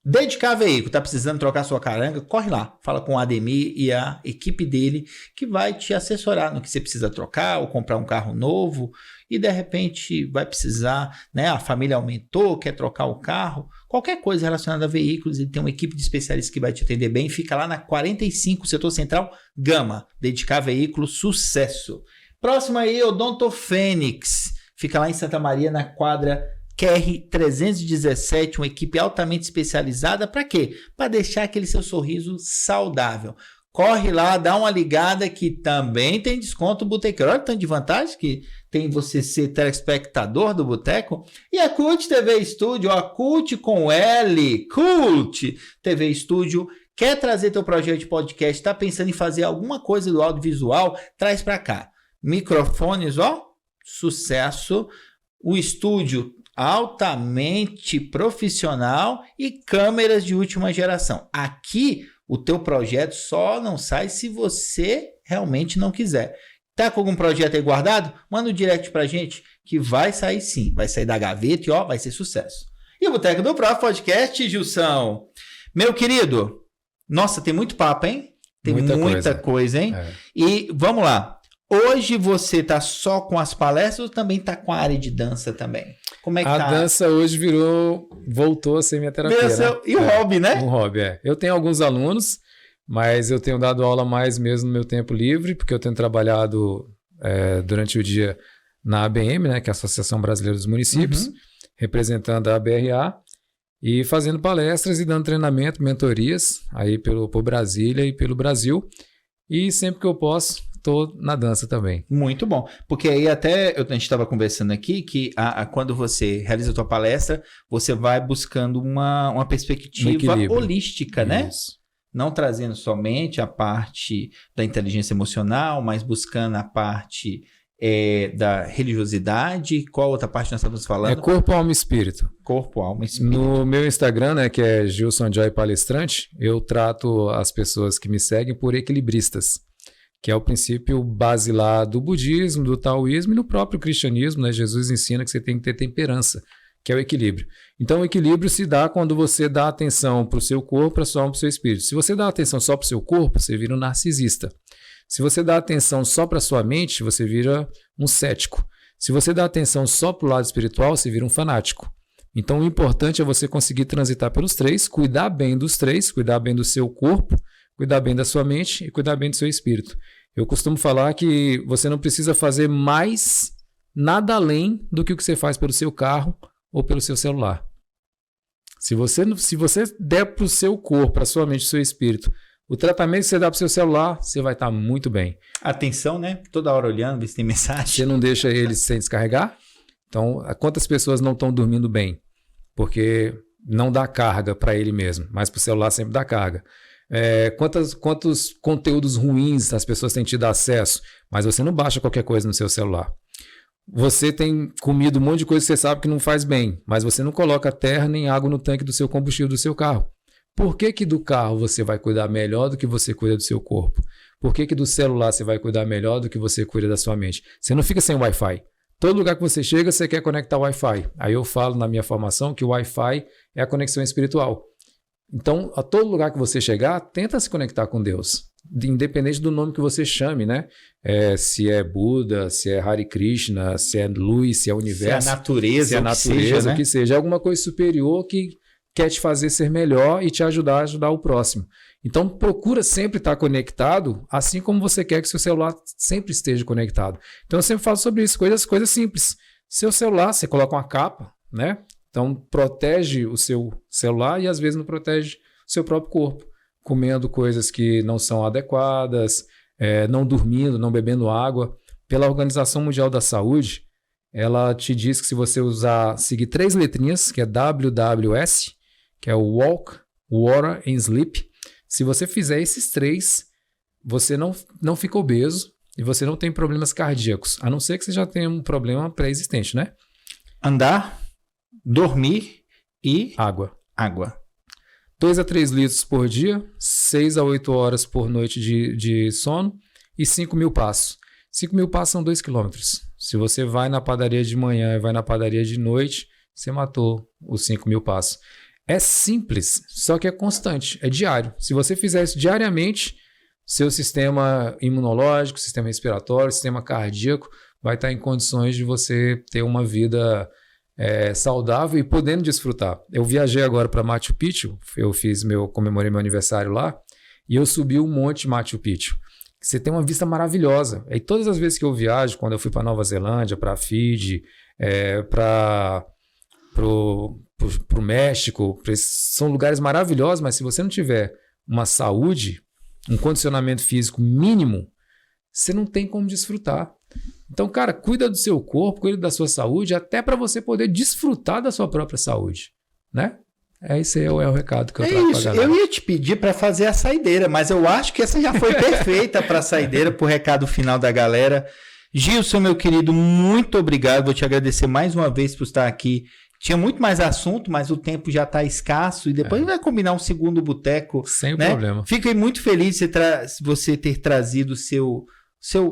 Dedicar Veículo, tá precisando trocar sua caranga? Corre lá, fala com o Ademir e a equipe dele que vai te assessorar no que você precisa trocar ou comprar um carro novo e de repente vai precisar, né? A família aumentou, quer trocar o carro, qualquer coisa relacionada a veículos, ele tem uma equipe de especialistas que vai te atender bem. Fica lá na 45, Setor Central, Gama. Dedicar Veículo, sucesso. Próximo aí, Odonto Fênix, fica lá em Santa Maria, na quadra QR 317, uma equipe altamente especializada. Para quê? Para deixar aquele seu sorriso saudável. Corre lá, dá uma ligada que também tem desconto botequeiro. Olha o tanto de vantagem que tem você ser telespectador do boteco. E a Cult TV Studio, a Cult com L, Cult TV Studio, quer trazer teu projeto de podcast, está pensando em fazer alguma coisa do audiovisual, traz para cá. Microfones, ó, sucesso. O estúdio altamente profissional e câmeras de última geração. Aqui o teu projeto só não sai se você realmente não quiser. Tá com algum projeto aí guardado? Manda um direct pra gente que vai sair sim. Vai sair da gaveta e ó, vai ser sucesso. E o Boteco do Prof Podcast, Gilson. Meu querido, nossa, tem muito papo, hein? Tem muita coisa, hein? É. E vamos lá. Hoje você tá só com as palestras ou também tá com a área de dança também? Como é que tá? A dança hoje voltou a ser minha terapia, né? E o hobby, né? Um hobby, é. Eu tenho alguns alunos, mas eu tenho dado aula mais mesmo no meu tempo livre, porque eu tenho trabalhado durante o dia na ABM, né, que é a Associação Brasileira dos Municípios, representando a BRA e fazendo palestras e dando treinamento, mentorias aí por Brasília e pelo Brasil. E sempre que eu posso, estou na dança também. Muito bom. Porque aí até a gente estava conversando aqui que quando você realiza a tua palestra, você vai buscando uma perspectiva holística, né? Não trazendo somente a parte da inteligência emocional, mas buscando a parte da religiosidade. Qual outra parte nós estamos falando? É corpo, alma e espírito. Corpo, alma e espírito. No meu Instagram, né, que é Gilson Joy Palestrante, eu trato as pessoas que me seguem por equilibristas, que é o princípio basilar do budismo, do taoísmo e no próprio cristianismo, né? Jesus ensina que você tem que ter temperança, que é o equilíbrio. Então, o equilíbrio se dá quando você dá atenção para o seu corpo, para a sua alma, para o seu espírito. Se você dá atenção só para o seu corpo, você vira um narcisista. Se você dá atenção só para a sua mente, você vira um cético. Se você dá atenção só para o lado espiritual, você vira um fanático. Então, o importante é você conseguir transitar pelos três, cuidar bem dos três, cuidar bem do seu corpo, cuidar bem da sua mente e cuidar bem do seu espírito. Eu costumo falar que você não precisa fazer mais nada além do que o que você faz pelo seu carro ou pelo seu celular. Se você der para o seu corpo, para a sua mente, para o seu espírito, o tratamento que você dá para o seu celular, você vai estar muito bem. Atenção, né? Toda hora olhando, ver se tem mensagem. Você não deixa ele sem descarregar? Então, quantas pessoas não estão dormindo bem? Porque não dá carga para ele mesmo, mas para o celular sempre dá carga. Quantos conteúdos ruins as pessoas têm tido acesso, mas você não baixa qualquer coisa no seu celular. Você tem comido um monte de coisa que você sabe que não faz bem, mas você não coloca terra nem água no tanque do seu combustível do seu carro. Por que do carro você vai cuidar melhor do que você cuida do seu corpo? Por que do celular você vai cuidar melhor do que você cuida da sua mente? Você não fica sem Wi-Fi. Todo lugar que você chega, você quer conectar o Wi-Fi. Aí eu falo na minha formação que o Wi-Fi é a conexão espiritual. Então, a todo lugar que você chegar, tenta se conectar com Deus. Independente do nome que você chame, né? Se é Buda, se é Hare Krishna, se é luz, se é universo. Se é a natureza, o que seja. Alguma coisa superior que quer te fazer ser melhor e te ajudar a ajudar o próximo. Então, procura sempre estar conectado, assim como você quer que seu celular sempre esteja conectado. Então, eu sempre falo sobre isso, coisas simples. Seu celular, você coloca uma capa, né? Então, protege o seu celular e, às vezes, não protege o seu próprio corpo. Comendo coisas que não são adequadas, não dormindo, não bebendo água. Pela Organização Mundial da Saúde, ela te diz que se você seguir 3 letrinhas, que é WWS, que é o Walk, Water and Sleep, se você fizer esses 3, você não fica obeso e você não tem problemas cardíacos, a não ser que você já tenha um problema pré-existente, né? Andar, dormir e... Água. 2 a 3 litros por dia, 6 a 8 horas por noite de sono e 5.000 passos. 5.000 passos são 2 quilômetros. Se você vai na padaria de manhã e vai na padaria de noite, você matou os 5.000 passos. É simples, só que é constante, é diário. Se você fizer isso diariamente, seu sistema imunológico, sistema respiratório, sistema cardíaco vai estar em condições de você ter uma vida saudável e podendo desfrutar. Eu viajei agora para Machu Picchu, comemorei meu aniversário lá e eu subi o Monte Machu Picchu. Você tem uma vista maravilhosa. E todas as vezes que eu viajo, quando eu fui para Nova Zelândia, para Fiji, para o México, são lugares maravilhosos, mas se você não tiver uma saúde, um condicionamento físico mínimo, você não tem como desfrutar. Então, cara, cuida do seu corpo, cuida da sua saúde, até para você poder desfrutar da sua própria saúde, né? Esse é o recado que eu trago pra galera. Eu ia te pedir para fazer a saideira, mas eu acho que essa já foi perfeita para a saideira, pro recado final da galera. Gilson, meu querido, muito obrigado. Vou te agradecer mais uma vez por estar aqui. Tinha muito mais assunto, mas o tempo já está escasso e depois vai combinar um segundo boteco. Sem problema. Fiquei muito feliz de você ter trazido o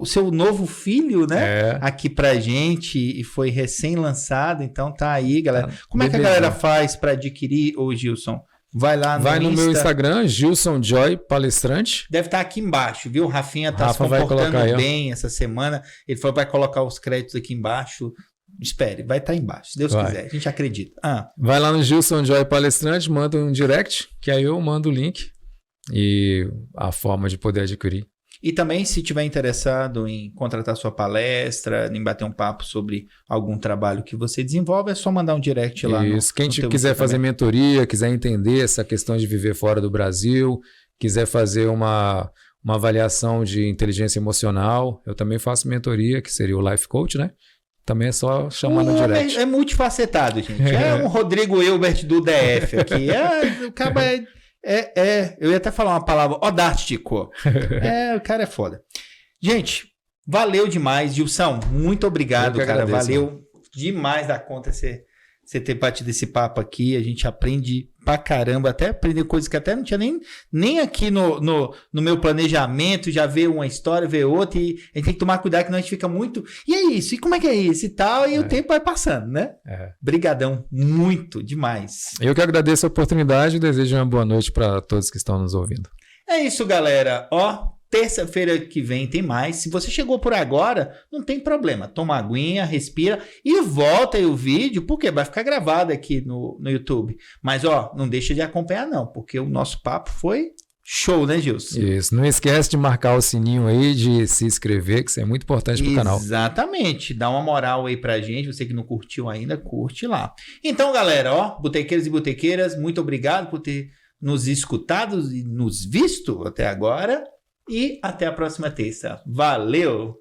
seu novo filho, né? Aqui pra gente e foi recém-lançado, então tá aí, galera. Como é que a galera faz para adquirir, ô Gilson? Vai lá no meu Instagram, Gilson Joy Palestrante. Deve estar aqui embaixo, viu? O Rafinha tá se comportando bem essa semana. Ele falou que vai colocar os créditos aqui embaixo. Espere, vai estar embaixo, se Deus quiser, a gente acredita. Vai lá no Gilson Joy Palestrante, manda um direct, que aí eu mando o link e a forma de poder adquirir. E também, se tiver interessado em contratar sua palestra, em bater um papo sobre algum trabalho que você desenvolve, é só mandar um direct lá. Isso, quem quiser fazer mentoria, quiser entender essa questão de viver fora do Brasil, quiser fazer uma avaliação de inteligência emocional, eu também faço mentoria, que seria o Life Coach, né? Também é só chamar no direct. É multifacetado, gente. É um Rodrigo Hilbert do DF aqui. O cara eu ia até falar uma palavra odástico. O cara é foda. Gente, valeu demais. Gilson, muito obrigado, cara. Valeu demais da conta você você ter batido esse papo aqui. A gente aprende pra caramba, até aprender coisas que até não tinha nem aqui no meu planejamento, já vê uma história, vê outra, e a gente tem que tomar cuidado que não a gente fica muito, e é isso, e como é que é isso e tal, e o tempo vai passando, né? Brigadão, muito, demais. Eu que agradeço a oportunidade e desejo uma boa noite para todos que estão nos ouvindo. É isso, galera, ó, terça-feira que vem tem mais. Se você chegou por agora, não tem problema. Toma uma aguinha, respira e volta aí o vídeo, porque vai ficar gravado aqui no YouTube. Mas, ó, não deixa de acompanhar não, porque o nosso papo foi show, né, Gilson? Isso. Não esquece de marcar o sininho aí, de se inscrever, que isso é muito importante pro canal. Exatamente. Dá uma moral aí pra gente. Você que não curtiu ainda, curte lá. Então, galera, ó, botequeiros e botequeiras, muito obrigado por ter nos escutado e nos visto até agora. E até a próxima terça. Valeu!